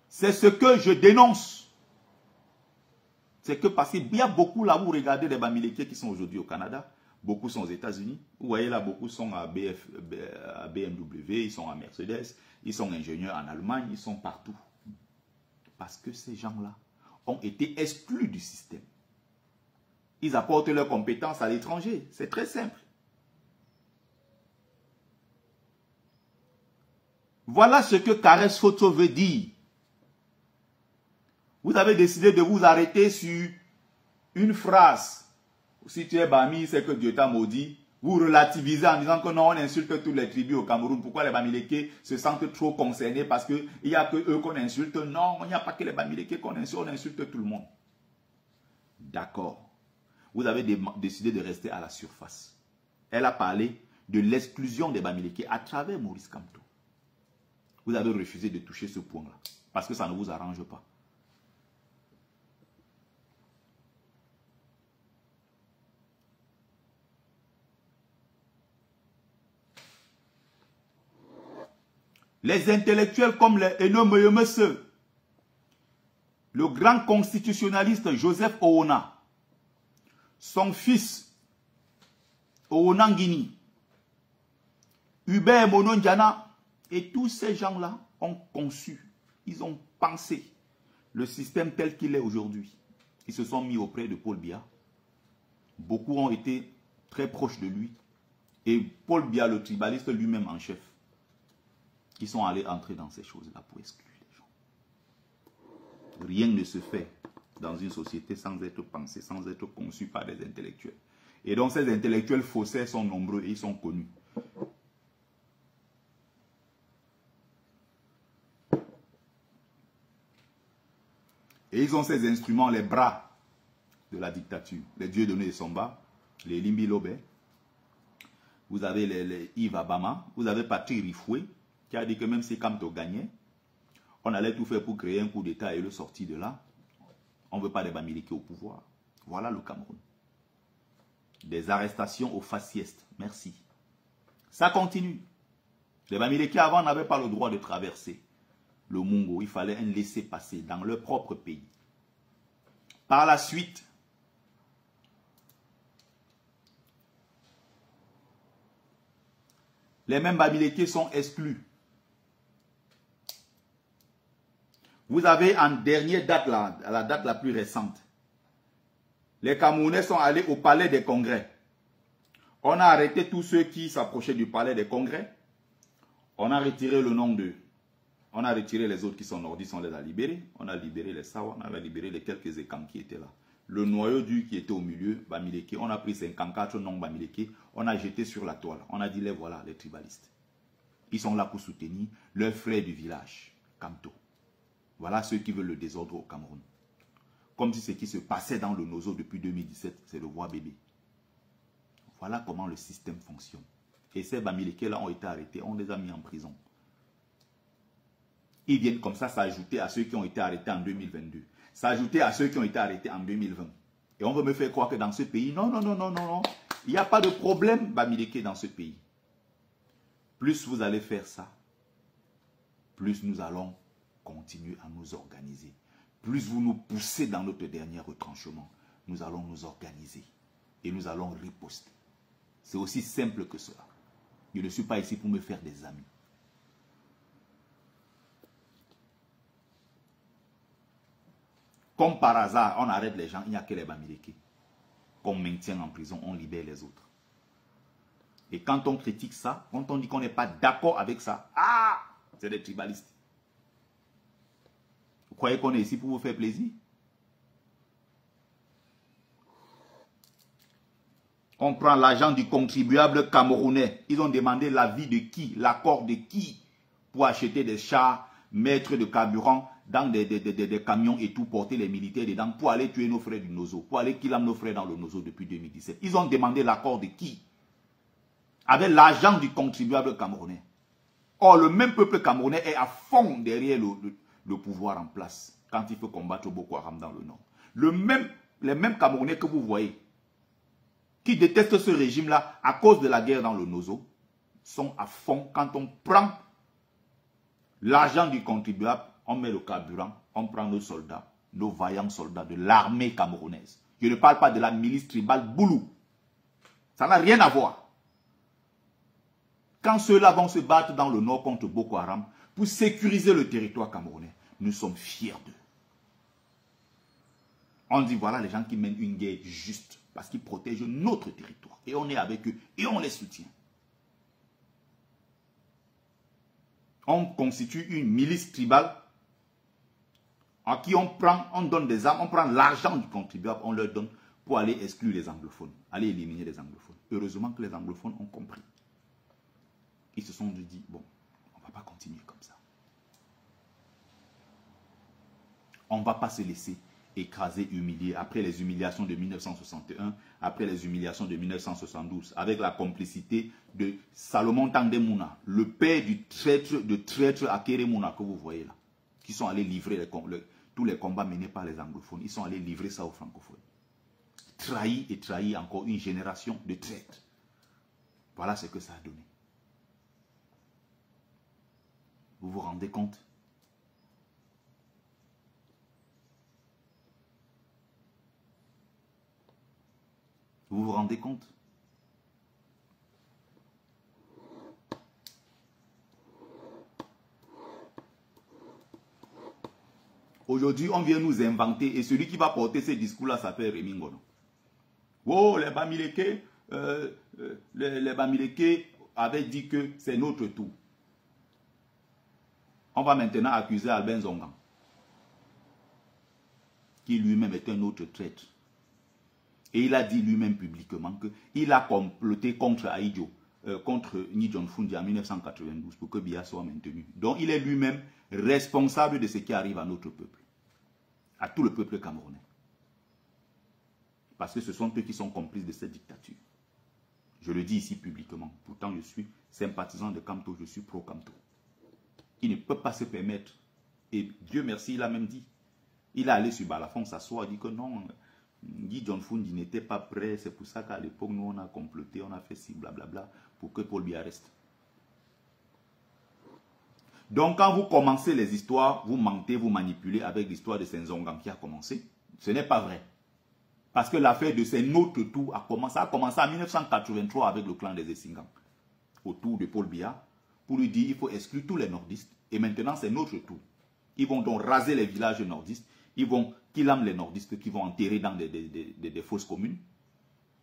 C'est ce que je dénonce. C'est que parce qu'il y a beaucoup là où vous regardez les Bamileke qui sont aujourd'hui au Canada. Beaucoup sont aux États-Unis. Vous voyez là, beaucoup sont à BMW, ils sont à Mercedes, ils sont ingénieurs en Allemagne, ils sont partout. Parce que ces gens-là ont été exclus du système. Ils apportent leurs compétences à l'étranger. C'est très simple. Voilà ce que Caresse Photo veut dire. Vous avez décidé de vous arrêter sur une phrase. Si tu es Bami, c'est que Dieu t'a maudit. Vous relativisez en disant que non, on insulte toutes les tribus au Cameroun. Pourquoi les Bamileke se sentent trop concernés parce qu'il n'y a que eux qu'on insulte? Non, il n'y a pas que les Bamileke qu'on insulte, on insulte tout le monde. D'accord. Vous avez décidé de rester à la surface. Elle a parlé de l'exclusion des Bamileke à travers Maurice Kamto. Vous avez refusé de toucher ce point-là parce que ça ne vous arrange pas. Les intellectuels comme les Enomoyomese, le grand constitutionnaliste Joseph Oona, son fils Oona Ngini, Hubert Monondiana et tous ces gens-là ont conçu, ils ont pensé le système tel qu'il est aujourd'hui. Ils se sont mis auprès de Paul Biya. Beaucoup ont été très proches de lui. Et Paul Biya, le tribaliste lui-même en chef, ils sont allés entrer dans ces choses-là pour exclure les gens. Rien ne se fait dans une société sans être pensé, sans être conçu par des intellectuels. Et donc ces intellectuels faussaires sont nombreux et ils sont connus. Et ils ont ces instruments, les bras de la dictature. Les dieux donnés de Somba, les Limbi Lobe. Vous avez les Yves Abama, vous avez Patrick Rifoué, qui a dit que même si Kamto gagnait, on allait tout faire pour créer un coup d'État et le sortir de là. On ne veut pas des Bamileke au pouvoir. Voilà le Cameroun. Des arrestations aux faciestes. Merci. Ça continue. Les Bamileke avant n'avaient pas le droit de traverser le Mungo. Il fallait un laisser-passer dans leur propre pays. Par la suite, les mêmes Bamileke sont exclus. Vous avez en dernière date, la date la plus récente, les Camerounais sont allés au palais des congrès. On a arrêté tous ceux qui s'approchaient du palais des congrès. On a retiré le nom d'eux. On a retiré les autres qui sont nordistes, on les a libérés. On a libéré les Sawa, on a libéré les quelques Ekam qui étaient là. Le noyau dur qui était au milieu, Bamileke, on a pris 54 noms Bamileke, on a jeté sur la toile. On a dit, les voilà, les tribalistes. Ils sont là pour soutenir leurs frères du village, Kamto. Voilà ceux qui veulent le désordre au Cameroun. Comme si ce qui se passait dans le Nozo depuis 2017, c'est le roi bébé. Voilà comment le système fonctionne. Et ces Bamileke-là ont été arrêtés, on les a mis en prison. Ils viennent comme ça s'ajouter à ceux qui ont été arrêtés en 2022. S'ajouter à ceux qui ont été arrêtés en 2020. Et on veut me faire croire que dans ce pays, non, non, non, non, non, non. Il n'y a pas de problème Bamileke dans ce pays. Plus vous allez faire ça, plus nous allons continuer à nous organiser. Plus vous nous poussez dans notre dernier retranchement, nous allons nous organiser. Et nous allons riposter. C'est aussi simple que cela. Je ne suis pas ici pour me faire des amis. Comme par hasard, on arrête les gens, il n'y a que les Bamileke. Qu'on maintient en prison, on libère les autres. Et quand on critique ça, quand on dit qu'on n'est pas d'accord avec ça, ah, c'est des tribalistes. Vous croyez qu'on est ici pour vous faire plaisir? On prend l'argent du contribuable camerounais. Ils ont demandé l'avis de qui, l'accord de qui pour acheter des chars, mettre de carburant dans des camions et tout, porter les militaires dedans pour aller tuer nos frères du Nozo, pour aller killer nos frères dans le Nozo depuis 2017. Ils ont demandé l'accord de qui? Avec l'argent du contribuable camerounais. Or, le même peuple camerounais est à fond derrière le pouvoir en place quand il faut combattre Boko Haram dans le nord. Les mêmes Camerounais que vous voyez, qui détestent ce régime-là à cause de la guerre dans le Nozo, sont à fond quand on prend l'argent du contribuable, on met le carburant, on prend nos soldats, nos vaillants soldats de l'armée camerounaise. Je ne parle pas de la milice tribale Boulou. Ça n'a rien à voir. Quand ceux-là vont se battre dans le nord contre Boko Haram pour sécuriser le territoire camerounais, nous sommes fiers d'eux. On dit voilà les gens qui mènent une guerre juste parce qu'ils protègent notre territoire. Et on est avec eux et on les soutient. On constitue une milice tribale à qui on donne des armes, on prend l'argent du contribuable, on leur donne pour aller exclure les anglophones, aller éliminer les anglophones. Heureusement que les anglophones ont compris. Ils se sont dit, bon, on ne va pas continuer comme ça. On ne va pas se laisser écraser, humilier. Après les humiliations de 1961, après les humiliations de 1972, avec la complicité de Salomon Tandemuna, le père du traître Akere Mouna que vous voyez là, qui sont allés livrer tous les combats menés par les anglophones. Ils sont allés livrer ça aux francophones. Trahi et trahi encore une génération de traîtres. Voilà ce que ça a donné. Vous vous rendez compte? Vous vous rendez compte? Aujourd'hui, on vient nous inventer et celui qui va porter ces discours-là s'appelle Rémi Ngono. Oh, les Bamileke, les Bamileke avaient dit que c'est notre tour. On va maintenant accuser Albin Zongan, qui lui-même est un autre traître. Et il a dit lui-même publiquement qu'il a comploté contre Aïdjo, contre Nidjon Fundi en 1992 pour que Biya soit maintenu. Donc il est lui-même responsable de ce qui arrive à notre peuple, à tout le peuple camerounais. Parce que ce sont eux qui sont complices de cette dictature. Je le dis ici publiquement. Pourtant je suis sympathisant de Kamto, je suis pro-Kamto. Il ne peut pas se permettre. Et Dieu merci, il a même dit. Il est allé sur Balafon s'asseoir, il dit que non, Guy John Fundi n'était pas prêt. C'est pour ça qu'à l'époque, nous, on a comploté, on a fait ci, blablabla, pour que Paul Biya reste. Donc, quand vous commencez les histoires, vous mentez, vous manipulez avec l'histoire de Senzongan qui a commencé. Ce n'est pas vrai. Parce que l'affaire de ces notre tour a commencé en 1983 avec le clan des Essingans. Autour de Paul Biya, pour lui dire il faut exclure tous les nordistes. Et maintenant, c'est notre tour. Ils vont donc raser les villages nordistes. Ils vont killer les nordistes qui vont enterrer dans des fosses communes.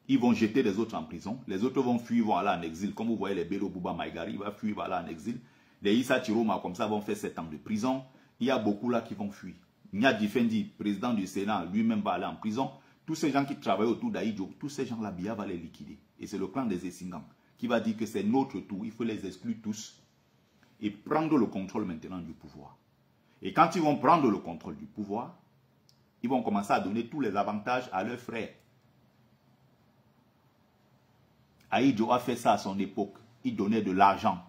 Ils vont jeter les autres en prison. Les autres vont fuir, vont aller en exil. Comme vous voyez, les Bello Bouba Maïgari, ils vont fuir, vont aller en exil. Les Issa Chiroma, comme ça, vont faire 7 ans de prison. Il y a beaucoup là qui vont fuir. Nia Difendi, président du Sénat, lui-même va aller en prison. Tous ces gens qui travaillent autour d'Aïdjo, tous ces gens-là, Biya va les liquider. Et c'est le clan des Essingans qui va dire que c'est notre tour. Il faut les exclure tous et prendre le contrôle maintenant du pouvoir. Et quand ils vont prendre le contrôle du pouvoir, ils vont commencer à donner tous les avantages à leurs frères. Aïdjo a fait ça à son époque. Il donnait de l'argent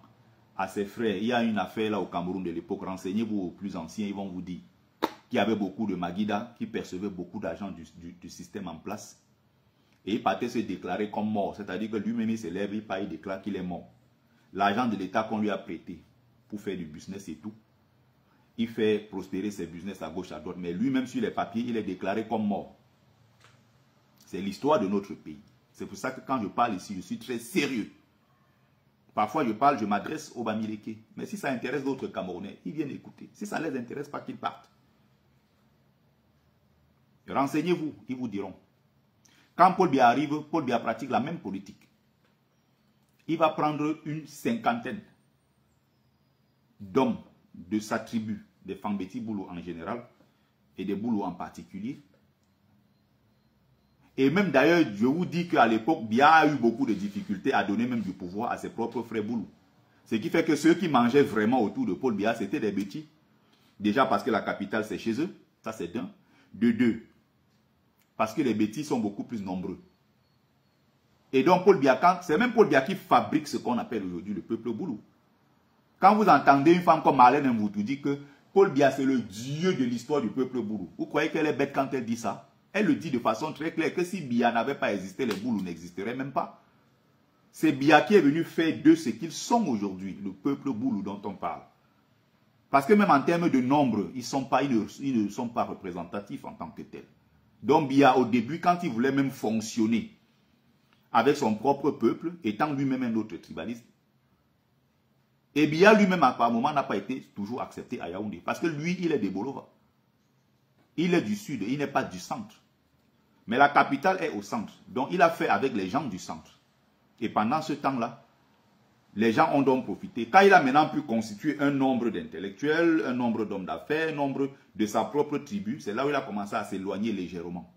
à ses frères. Il y a une affaire là au Cameroun de l'époque. Renseignez-vous aux plus anciens, ils vont vous dire qu'il y avait beaucoup de Maguida qui percevaient beaucoup d'argent du système en place. Et il partait se déclarer comme mort. C'est-à-dire que lui-même il se lève, il déclare qu'il est mort. L'argent de l'État qu'on lui a prêté pour faire du business et tout, il fait prospérer ses business à gauche, à droite. Mais lui-même sur les papiers, il est déclaré comme mort. C'est l'histoire de notre pays. C'est pour ça que quand je parle ici, je suis très sérieux. Parfois, je parle, je m'adresse aux Bamileke. Mais si ça intéresse d'autres Camerounais, ils viennent écouter. Si ça ne les intéresse pas, qu'ils partent. Renseignez-vous, ils vous diront. Quand Paul Biya arrive, Paul Biya pratique la même politique. Il va prendre une 50aine d'hommes de sa tribu, des Fambeti Boulou en général, et des Boulou en particulier. Et même d'ailleurs, je vous dis qu'à l'époque, Biya a eu beaucoup de difficultés à donner même du pouvoir à ses propres frères Boulou. Ce qui fait que ceux qui mangeaient vraiment autour de Paul Biya, c'était des Bétis. Déjà parce que la capitale, c'est chez eux. Ça, c'est d'un. De deux, parce que les Bétis sont beaucoup plus nombreux. Et donc, Paul Biya, c'est même Paul Biya qui fabrique ce qu'on appelle aujourd'hui le peuple Boulou. Quand vous entendez une femme comme Marlène Mvoutou dire que Paul Biya, c'est le dieu de l'histoire du peuple Boulou, vous croyez qu'elle est bête quand elle dit ça? Elle le dit de façon très claire que si Biya n'avait pas existé, les Boulous n'existeraient même pas. C'est Biya qui est venu faire d'eux ce qu'ils sont aujourd'hui, le peuple Boulou dont on parle. Parce que même en termes de nombre, ils ne sont pas représentatifs en tant que tels. Donc Biya, au début, quand il voulait même fonctionner avec son propre peuple, étant lui-même un autre tribaliste, et Biya lui-même, à un moment, n'a pas été toujours accepté à Yaoundé. Parce que lui, il est de Bolova. Il est du sud, il n'est pas du centre. Mais la capitale est au centre. Donc il a fait avec les gens du centre. Et pendant ce temps-là, les gens ont donc profité. Quand il a maintenant pu constituer un nombre d'intellectuels, un nombre d'hommes d'affaires, un nombre de sa propre tribu, c'est là où il a commencé à s'éloigner légèrement.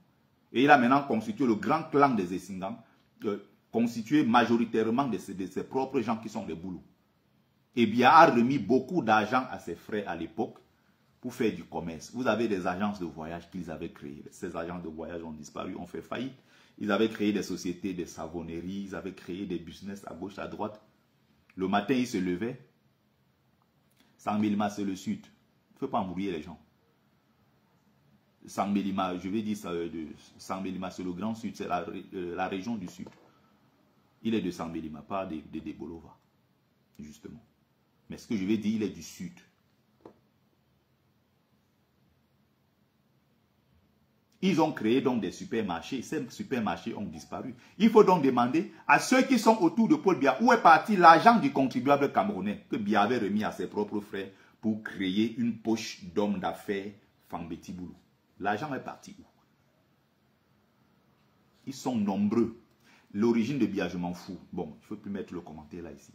Et il a maintenant constitué le grand clan des Essingans, constitué majoritairement de ses propres gens qui sont les Boulous. Et Biya a remis beaucoup d'argent à ses frères à l'époque pour faire du commerce. Vous avez des agences de voyage qu'ils avaient créées. Ces agences de voyage ont disparu, ont fait faillite. Ils avaient créé des sociétés de savonnerie, ils avaient créé des business à gauche, à droite. Le matin, ils se levaient. Sangmelima, c'est le sud. Il ne faut pas embrouiller les gens. Sangmelima, je vais dire ça, Sangmelima, c'est le grand sud, c'est la région du sud. Il est de Sangmelima, pas de Bolova, justement. Mais ce que je vais dire, il est du sud. Ils ont créé donc des supermarchés. Ces supermarchés ont disparu. Il faut donc demander à ceux qui sont autour de Paul Biya où est parti l'argent du contribuable camerounais que Biya avait remis à ses propres frères pour créer une poche d'hommes d'affaires Fambeti Boulou. L'argent est parti où? Ils sont nombreux. L'origine de Biya, je m'en fous. Bon, il ne faut plus mettre le commentaire là ici.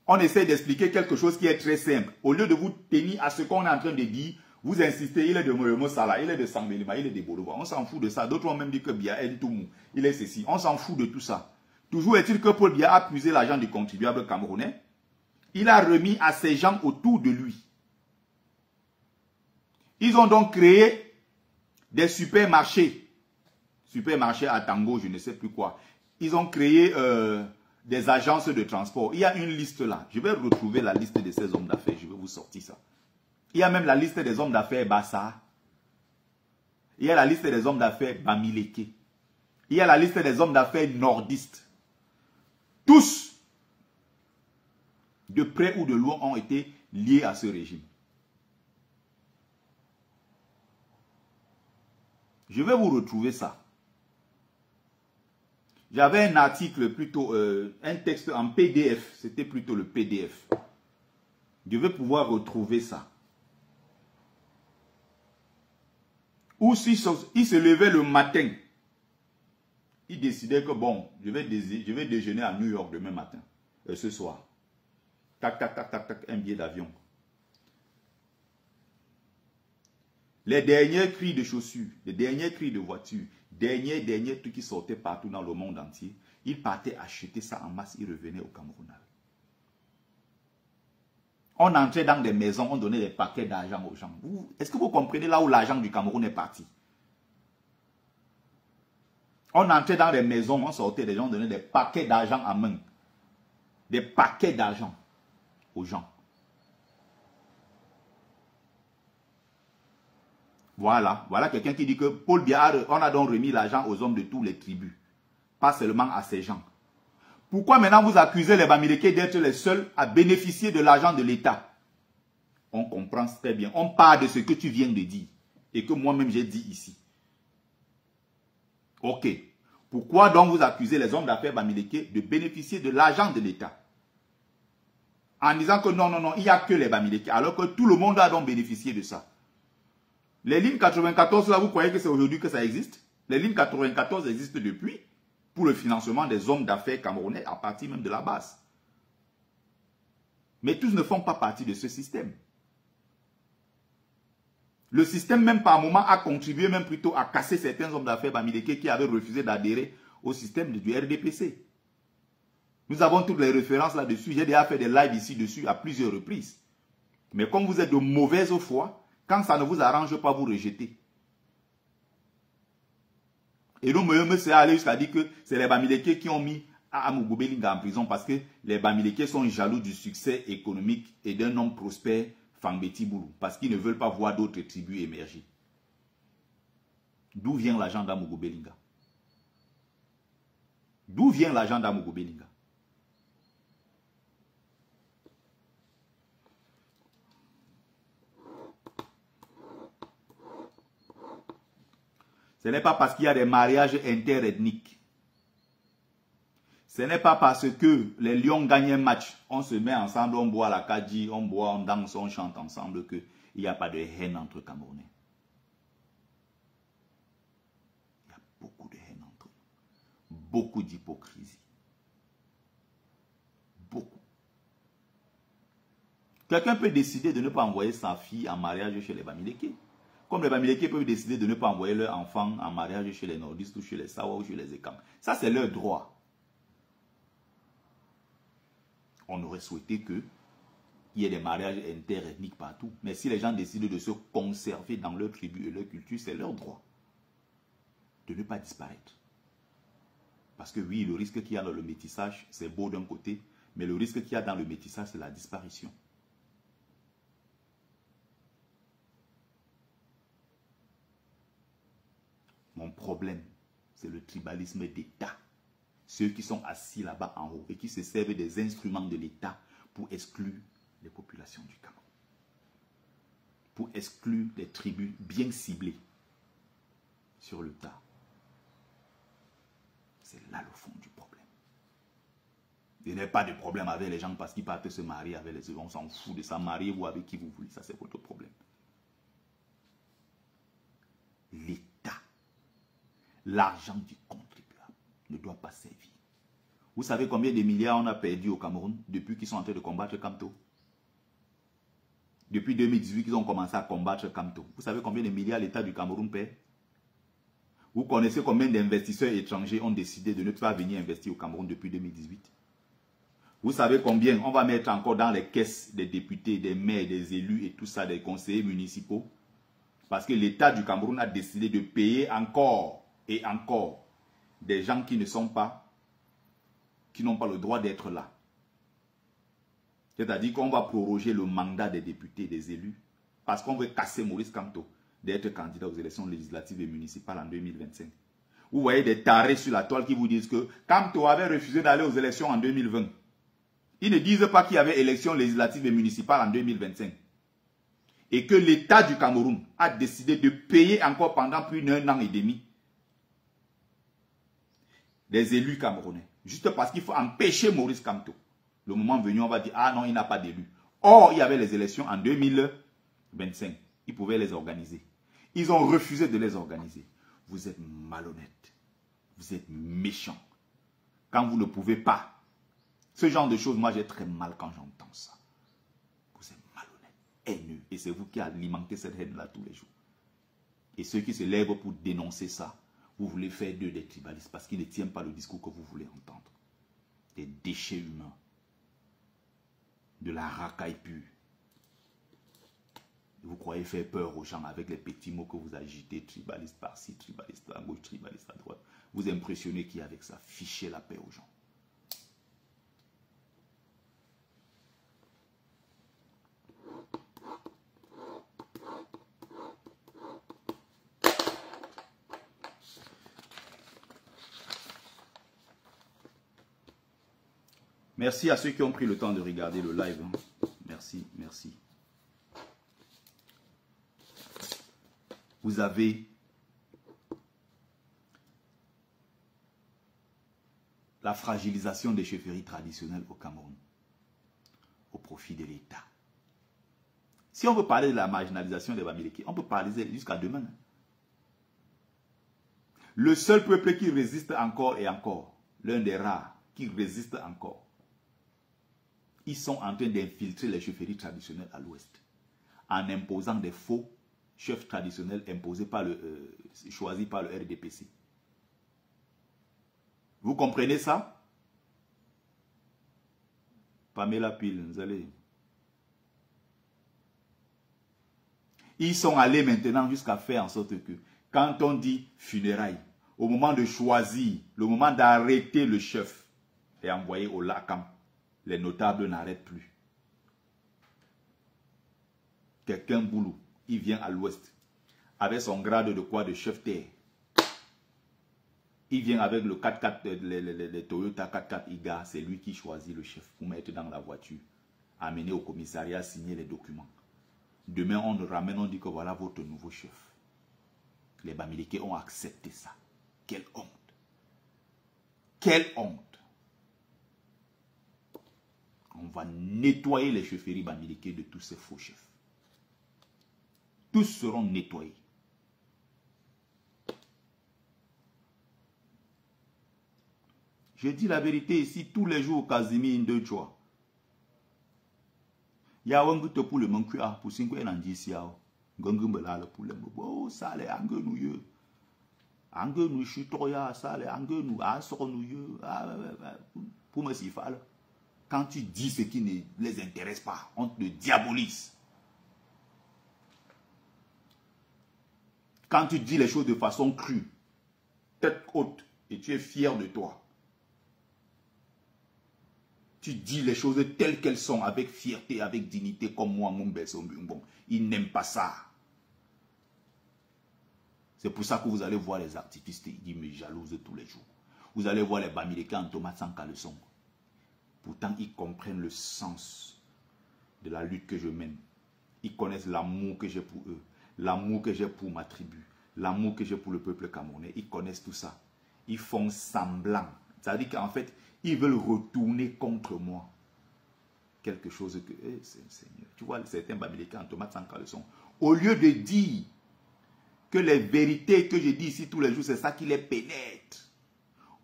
On essaie d'expliquer quelque chose qui est très simple. Au lieu de vous tenir à ce qu'on est en train de dire, vous insistez, il est de Moremo Sala, il est de Sangmelima, il est de Bolova. On s'en fout de ça. D'autres ont même dit que Biya est Ntoumou, il est ceci. On s'en fout de tout ça. Toujours est-il que Paul Biya a puisé l'argent du contribuable camerounais. Il a remis à ces gens autour de lui. Ils ont donc créé des supermarchés. Supermarchés à Tango, je ne sais plus quoi. Ils ont créé des agences de transport. Il y a une liste là. Je vais retrouver la liste de ces hommes d'affaires. Je vais vous sortir ça. Il y a même la liste des hommes d'affaires Bassa. Il y a la liste des hommes d'affaires Bamileke. Il y a la liste des hommes d'affaires nordistes. Tous, de près ou de loin, ont été liés à ce régime. Je vais vous retrouver ça. J'avais un article plutôt, un texte en PDF. C'était plutôt le PDF. Je vais pouvoir retrouver ça. Ou si il se levait le matin, il décidait que bon, je vais déjeuner à New York demain matin, ce soir. Tac, tac, tac, tac, tac, un billet d'avion. Les derniers cris de chaussures, les derniers cris de voitures, derniers trucs qui sortaient partout dans le monde entier, il partait acheter ça en masse, il revenait au Cameroun. On entrait dans des maisons, on donnait des paquets d'argent aux gens. Est-ce que vous comprenez là où l'argent du Cameroun est parti? On entrait dans des maisons, on sortait, des gens donnaient des paquets d'argent en main. Des paquets d'argent aux gens. Voilà, voilà quelqu'un qui dit que Paul Biya, on a donc remis l'argent aux hommes de tous les tribus. Pas seulement à ces gens. Pourquoi maintenant vous accusez les Bamileke d'être les seuls à bénéficier de l'argent de l'État? On comprend très bien. On parle de ce que tu viens de dire. Et que moi-même j'ai dit ici. Ok. Pourquoi donc vous accusez les hommes d'affaires Bamileke de bénéficier de l'argent de l'État? En disant que non, non, non, il n'y a que les Bamileke. Alors que tout le monde a donc bénéficié de ça. Les lignes 94, là, vous croyez que c'est aujourd'hui que ça existe? Les lignes 94 existent depuis pour le financement des hommes d'affaires camerounais à partir même de la base. Mais tous ne font pas partie de ce système. Le système même par moment a contribué même plutôt à casser certains hommes d'affaires bamileke qui avaient refusé d'adhérer au système du RDPC. Nous avons toutes les références là-dessus. J'ai déjà fait des lives ici dessus à plusieurs reprises. Mais comme vous êtes de mauvaise foi, quand ça ne vous arrange pas, vous rejetez. Et donc, M. c'est allé jusqu'à dire que c'est les Bamileke qui ont mis Amougou Belinga en prison parce que les Bamileke sont jaloux du succès économique et d'un homme prospère, Fangbeti Boulou, parce qu'ils ne veulent pas voir d'autres tribus émerger. D'où vient l'argent d'Amougou Belinga? D'où vient l'argent d'Amougou Belinga? Ce n'est pas parce qu'il y a des mariages interethniques. Ce n'est pas parce que les Lions gagnent un match, on se met ensemble, on boit la kadji, on boit, on danse, on chante ensemble qu'il n'y a pas de haine entre Camerounais. Il y a beaucoup de haine entre eux. Beaucoup d'hypocrisie. Beaucoup. Quelqu'un peut décider de ne pas envoyer sa fille en mariage chez les Bamileke. Comme les Bamileke peuvent décider de ne pas envoyer leur enfant en mariage chez les nordistes ou chez les Sawa ou chez les Ekam. Ça, c'est leur droit. On aurait souhaité qu'il y ait des mariages interethniques partout. Mais si les gens décident de se conserver dans leur tribu et leur culture, c'est leur droit de ne pas disparaître. Parce que oui, le risque qu'il y a dans le métissage, c'est beau d'un côté, mais le risque qu'il y a dans le métissage, c'est la disparition. Mon problème, c'est le tribalisme d'État. Ceux qui sont assis là-bas en haut et qui se servent des instruments de l'État pour exclure les populations du Cameroun. Pour exclure les tribus bien ciblées sur le tas. C'est là le fond du problème. Il n'y a pas de problème avec les gens parce qu'ils partent se marier avec les autres. On s'en fout de ça. Mariez-vous avec qui vous voulez. Ça, c'est votre problème. L'État. L'argent du contribuable ne doit pas servir. Vous savez combien de milliards on a perdu au Cameroun depuis qu'ils sont en train de combattre Kamto? Depuis 2018 qu'ils ont commencé à combattre Kamto. Vous savez combien de milliards l'État du Cameroun perd? Vous connaissez combien d'investisseurs étrangers ont décidé de ne pas venir investir au Cameroun depuis 2018? Vous savez combien on va mettre encore dans les caisses des députés, des maires, des élus et tout ça, des conseillers municipaux? Parce que l'État du Cameroun a décidé de payer encore et encore des gens qui ne sont pas, qui n'ont pas le droit d'être là. C'est-à-dire qu'on va proroger le mandat des députés, des élus, parce qu'on veut casser Maurice Kamto d'être candidat aux élections législatives et municipales en 2025. Vous voyez des tarés sur la toile qui vous disent que Kamto avait refusé d'aller aux élections en 2020. Ils ne disent pas qu'il y avait élections législatives et municipales en 2025. et que l'État du Cameroun a décidé de payer encore pendant plus d'1 an et demi des élus camerounais, juste parce qu'il faut empêcher Maurice Kamto. Le moment venu, on va dire, ah non, il n'a pas d'élus. Or, il y avait les élections en 2025. Ils pouvaient les organiser. Ils ont refusé de les organiser. Vous êtes malhonnête. Vous êtes méchant. Quand vous ne pouvez pas. Ce genre de choses, moi, j'ai très mal quand j'entends ça. Vous êtes malhonnête, haineux. Et c'est vous qui alimentez cette haine-là tous les jours. Et ceux qui se lèvent pour dénoncer ça, vous voulez faire d'eux des tribalistes parce qu'ils ne tiennent pas le discours que vous voulez entendre. Des déchets humains. De la racaille pure. Vous croyez faire peur aux gens avec les petits mots que vous agitez, tribaliste par-ci, tribaliste à gauche, tribaliste à droite. Vous impressionnez qui avec ça? Fichez la paix aux gens. Merci à ceux qui ont pris le temps de regarder le live. Merci, merci. Vous avez la fragilisation des chefferies traditionnelles au Cameroun au profit de l'État. Si on veut parler de la marginalisation des Bamileke, on peut parler jusqu'à demain. Le seul peuple qui résiste encore et encore, l'un des rares qui résiste encore, ils sont en train d'infiltrer les chefferies traditionnelles à l'ouest en imposant des faux chefs traditionnels imposés par choisis par le RDPC. Vous comprenez ça? Pamela Pile, vous allez. Ils sont allés maintenant jusqu'à faire en sorte que, quand on dit funérailles, au moment de choisir, le moment d'arrêter le chef et envoyer au Lakam, les notables n'arrêtent plus. Quelqu'un boulot, il vient à l'ouest, avec son grade de quoi? De chef terre. Il vient avec le 4x4, les Toyota 4x4 IGA, c'est lui qui choisit le chef pour mettre dans la voiture, amener au commissariat, signer les documents. Demain, on nous ramène, on dit que voilà votre nouveau chef. Les Bamileke ont accepté ça. Quelle honte! Quelle honte! On va nettoyer les chefferies Bamileke de tous ces faux chefs. Tous seront nettoyés. Je dis la vérité ici tous les jours, Casimir Ndechoa. Il y a un peu pour le manque pour 5 ans d'ici. Pour le oh, ça les angues nous chutoya, ça les angues nous assornouilleux. Pour me s'y faire. Quand tu dis ce qui ne les intéresse pas, on te diabolise. Quand tu dis les choses de façon crue, tête haute, et tu es fier de toi. Tu dis les choses telles qu'elles sont, avec fierté, avec dignité, comme moi, mon bon. Ils n'aiment pas ça. C'est pour ça que vous allez voir les activistes, ils me jalousent tous les jours. Vous allez voir les Bamileke en tomates sans caleçon. Pourtant, ils comprennent le sens de la lutte que je mène. Ils connaissent l'amour que j'ai pour eux, l'amour que j'ai pour ma tribu, l'amour que j'ai pour le peuple camerounais. Ils connaissent tout ça. Ils font semblant. Ça veut dire qu'en fait, ils veulent retourner contre moi. Quelque chose que... Seigneur, tu vois, certains Bamileke en tomates sans caleçon. Au lieu de dire que les vérités que je dis ici tous les jours, c'est ça qui les pénètre.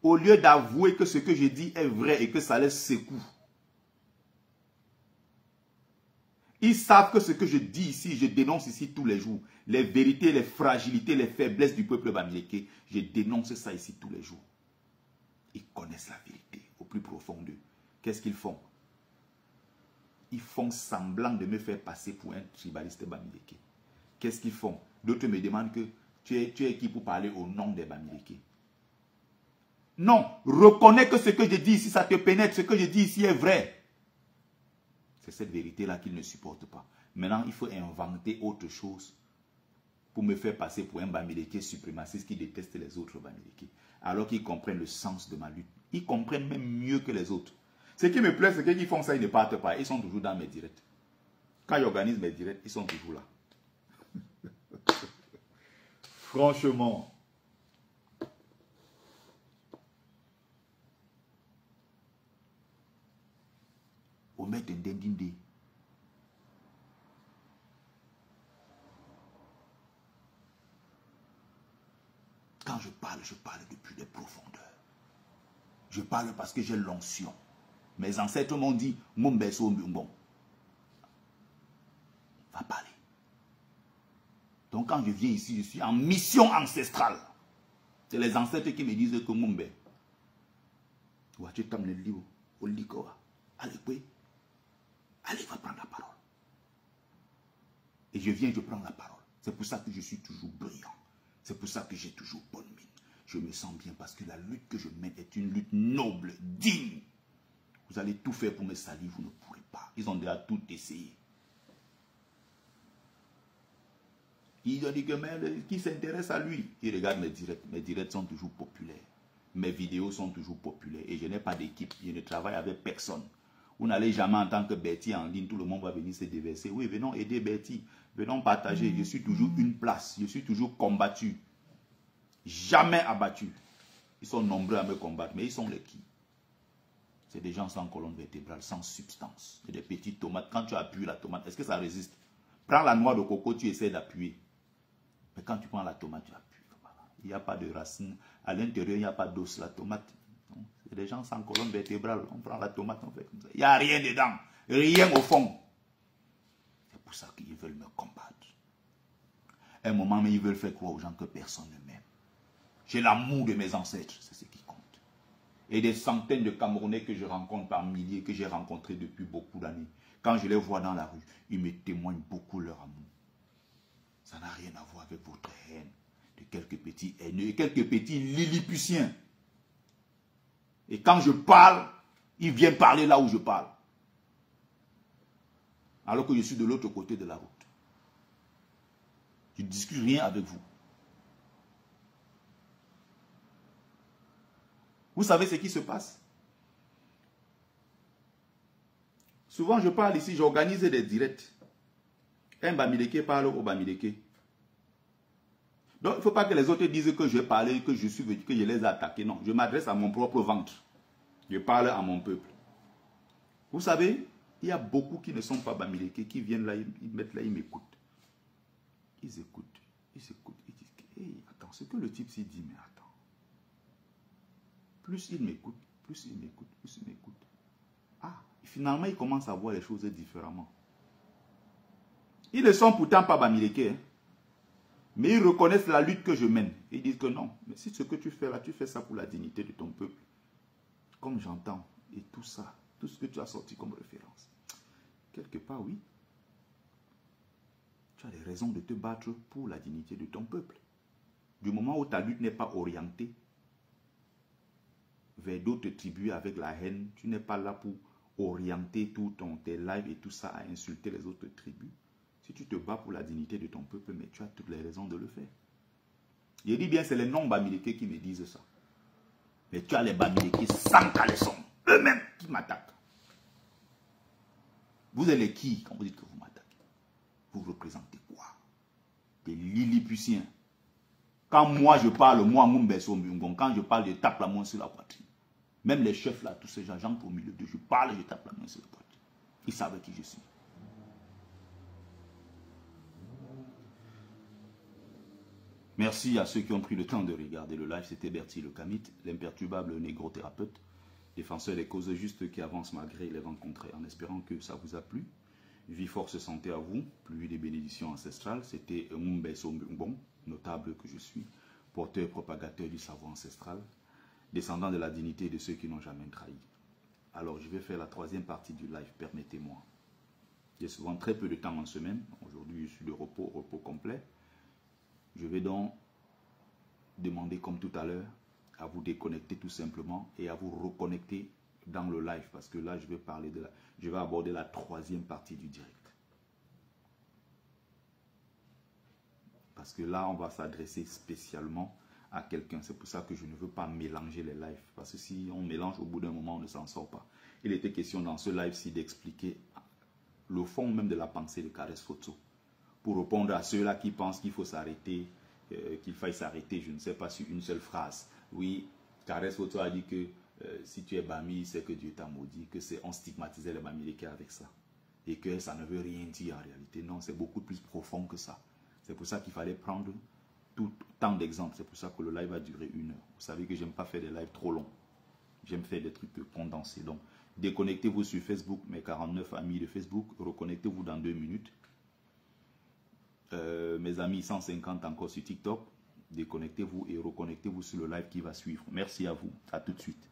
Au lieu d'avouer que ce que je dis est vrai et que ça les secoue. Ils savent que ce que je dis ici, je dénonce ici tous les jours. Les vérités, les fragilités, les faiblesses du peuple Bamileke, je dénonce ça ici tous les jours. Ils connaissent la vérité au plus profond d'eux. Qu'est-ce qu'ils font? Ils font semblant de me faire passer pour un tribaliste Bamileke. Qu'est-ce qu'ils font? D'autres me demandent que tu es qui pour parler au nom des Bamileke? Non, reconnais que ce que je dis ici, ça te pénètre. Ce que je dis ici est vrai. C'est cette vérité-là qu'ils ne supportent pas. Maintenant, il faut inventer autre chose pour me faire passer pour un Bamileke suprémaciste qui déteste les autres Bamileke. Alors qu'ils comprennent le sens de ma lutte. Ils comprennent même mieux que les autres. Ce qui me plaît, c'est qu'ils font ça, ils ne partent pas. Ils sont toujours dans mes directs. Quand ils organisent mes directs, ils sont toujours là. Franchement. On met un dindindé. Quand je parle depuis les profondeurs. Je parle parce que j'ai l'onction. Mes ancêtres m'ont dit, mon berceau, bon. Va parler. Donc quand je viens ici, je suis en mission ancestrale. C'est les ancêtres qui me disent que mon berceau. Allez, va prendre la parole. Et je viens, je prends la parole. C'est pour ça que je suis toujours brillant. C'est pour ça que j'ai toujours bonne mine. Je me sens bien parce que la lutte que je mène est une lutte noble, digne. Vous allez tout faire pour me salir, vous ne pourrez pas. Ils ont déjà tout essayé. Ils ont dit que mais qui s'intéresse à lui? Il regarde mes directs. Mes directs sont toujours populaires. Mes vidéos sont toujours populaires. Et je n'ai pas d'équipe. Je ne travaille avec personne. Vous n'allez jamais en tant que Betty en ligne. Tout le monde va venir se déverser. Oui, venons aider Betty. Venons partager. Je suis toujours une place. Je suis toujours combattu. Jamais abattu. Ils sont nombreux à me combattre. Mais ils sont les qui? C'est des gens sans colonne vertébrale, sans substance. C'est des petites tomates. Quand tu appuies la tomate, est-ce que ça résiste? Prends la noix de coco, tu essaies d'appuyer. Mais quand tu prends la tomate, tu appuies. Il n'y a pas de racines. À l'intérieur, il n'y a pas d'os. La tomate, c'est des gens sans colonne vertébrale. On prend la tomate, on fait comme ça. Il n'y a rien dedans. Rien au fond. C'est pour ça qu'ils veulent me combattre. À un moment, mais ils veulent faire croire aux gens que personne ne m'aime. J'ai l'amour de mes ancêtres. C'est ce qui compte. Et des centaines de Camerounais que je rencontre par milliers, que j'ai rencontrés depuis beaucoup d'années. Quand je les vois dans la rue, ils me témoignent beaucoup leur amour. Ça n'a rien à voir avec votre haine de quelques petits haineux et quelques petits lilliputiens. Et quand je parle, ils viennent parler là où je parle. Alors que je suis de l'autre côté de la route. Je ne discute rien avec vous. Vous savez ce qui se passe? Souvent, je parle ici, j'organise des directs. Un Bamileke parle au Bamileke. Donc, il ne faut pas que les autres disent que je parlais, que je suis venu, que je les ai attaqués. Non, je m'adresse à mon propre ventre. Je parle à mon peuple. Vous savez, il y a beaucoup qui ne sont pas Bamileke, qui viennent là, ils mettent là, ils m'écoutent. Ils écoutent, ils s'écoutent. Ils disent, hey, attends, ce que le type s'y dit, mais attends. Plus il m'écoute, plus il m'écoute, plus il m'écoute. Ah, finalement, ils commencent à voir les choses différemment. Ils ne sont pourtant pas Bamileke, hein. Mais ils reconnaissent la lutte que je mène. Ils disent que non, mais si ce que tu fais là, tu fais ça pour la dignité de ton peuple. Comme j'entends, et tout ça, tout ce que tu as sorti comme référence. Quelque part, oui. Tu as des raisons de te battre pour la dignité de ton peuple. Du moment où ta lutte n'est pas orientée vers d'autres tribus avec la haine, tu n'es pas là pour orienter tout tes lives et tout ça à insulter les autres tribus. Si tu te bats pour la dignité de ton peuple, mais tu as toutes les raisons de le faire. Je dis bien, c'est les non-Bamileke qui me disent ça. Mais tu as les Bamileke sans caleçon, eux-mêmes qui m'attaquent. Vous êtes les qui quand vous dites que vous m'attaquez? Vous représentez quoi? Des lilliputiens. Quand moi je parle, moi, Mumbeso Mbungon, quand je parle, je tape la main sur la poitrine. Même les chefs là, tous ces gens, j'entre au milieu d'eux, je parle, je tape la main sur la poitrine. Ils savent qui je suis. Merci à ceux qui ont pris le temps de regarder le live. C'était Bertie le Kamit, l'imperturbable négro-thérapeute, défenseur des causes justes qui avance malgré les vents contraires. En espérant que ça vous a plu. Vie, force, santé à vous. Pluie des bénédictions ancestrales. C'était Mumbeso Mbungon, notable que je suis, porteur, propagateur du savoir ancestral, descendant de la dignité de ceux qui n'ont jamais trahi. Alors, je vais faire la troisième partie du live, permettez-moi. J'ai souvent très peu de temps en semaine. Aujourd'hui, je suis de repos complet. Je vais donc demander, comme tout à l'heure, à vous déconnecter tout simplement et à vous reconnecter dans le live. Parce que là, je vais aborder la troisième partie du direct. Parce que là, on va s'adresser spécialement à quelqu'un. C'est pour ça que je ne veux pas mélanger les lives. Parce que si on mélange, au bout d'un moment, on ne s'en sort pas. Il était question dans ce live-ci d'expliquer le fond même de la pensée de Caresse Photo. Pour répondre à ceux-là qui pensent qu'il faut s'arrêter, qu'il faille s'arrêter, je ne sais pas, sur une seule phrase. Oui, Caresse Photo a dit que si tu es Bami, c'est que Dieu t'a maudit, que c'est on stigmatisait les Bamileke avec ça. Et que ça ne veut rien dire en réalité. Non, c'est beaucoup plus profond que ça. C'est pour ça qu'il fallait prendre tout tant d'exemples. C'est pour ça que le live a duré 1 heure. Vous savez que j'aime pas faire des lives trop longs. J'aime faire des trucs condensés. Donc, déconnectez-vous sur Facebook, mes 49 amis de Facebook. Reconnectez-vous dans 2 minutes. Mes amis 150 encore sur TikTok. Déconnectez-vous et reconnectez-vous sur le live qui va suivre. Merci à vous. À tout de suite.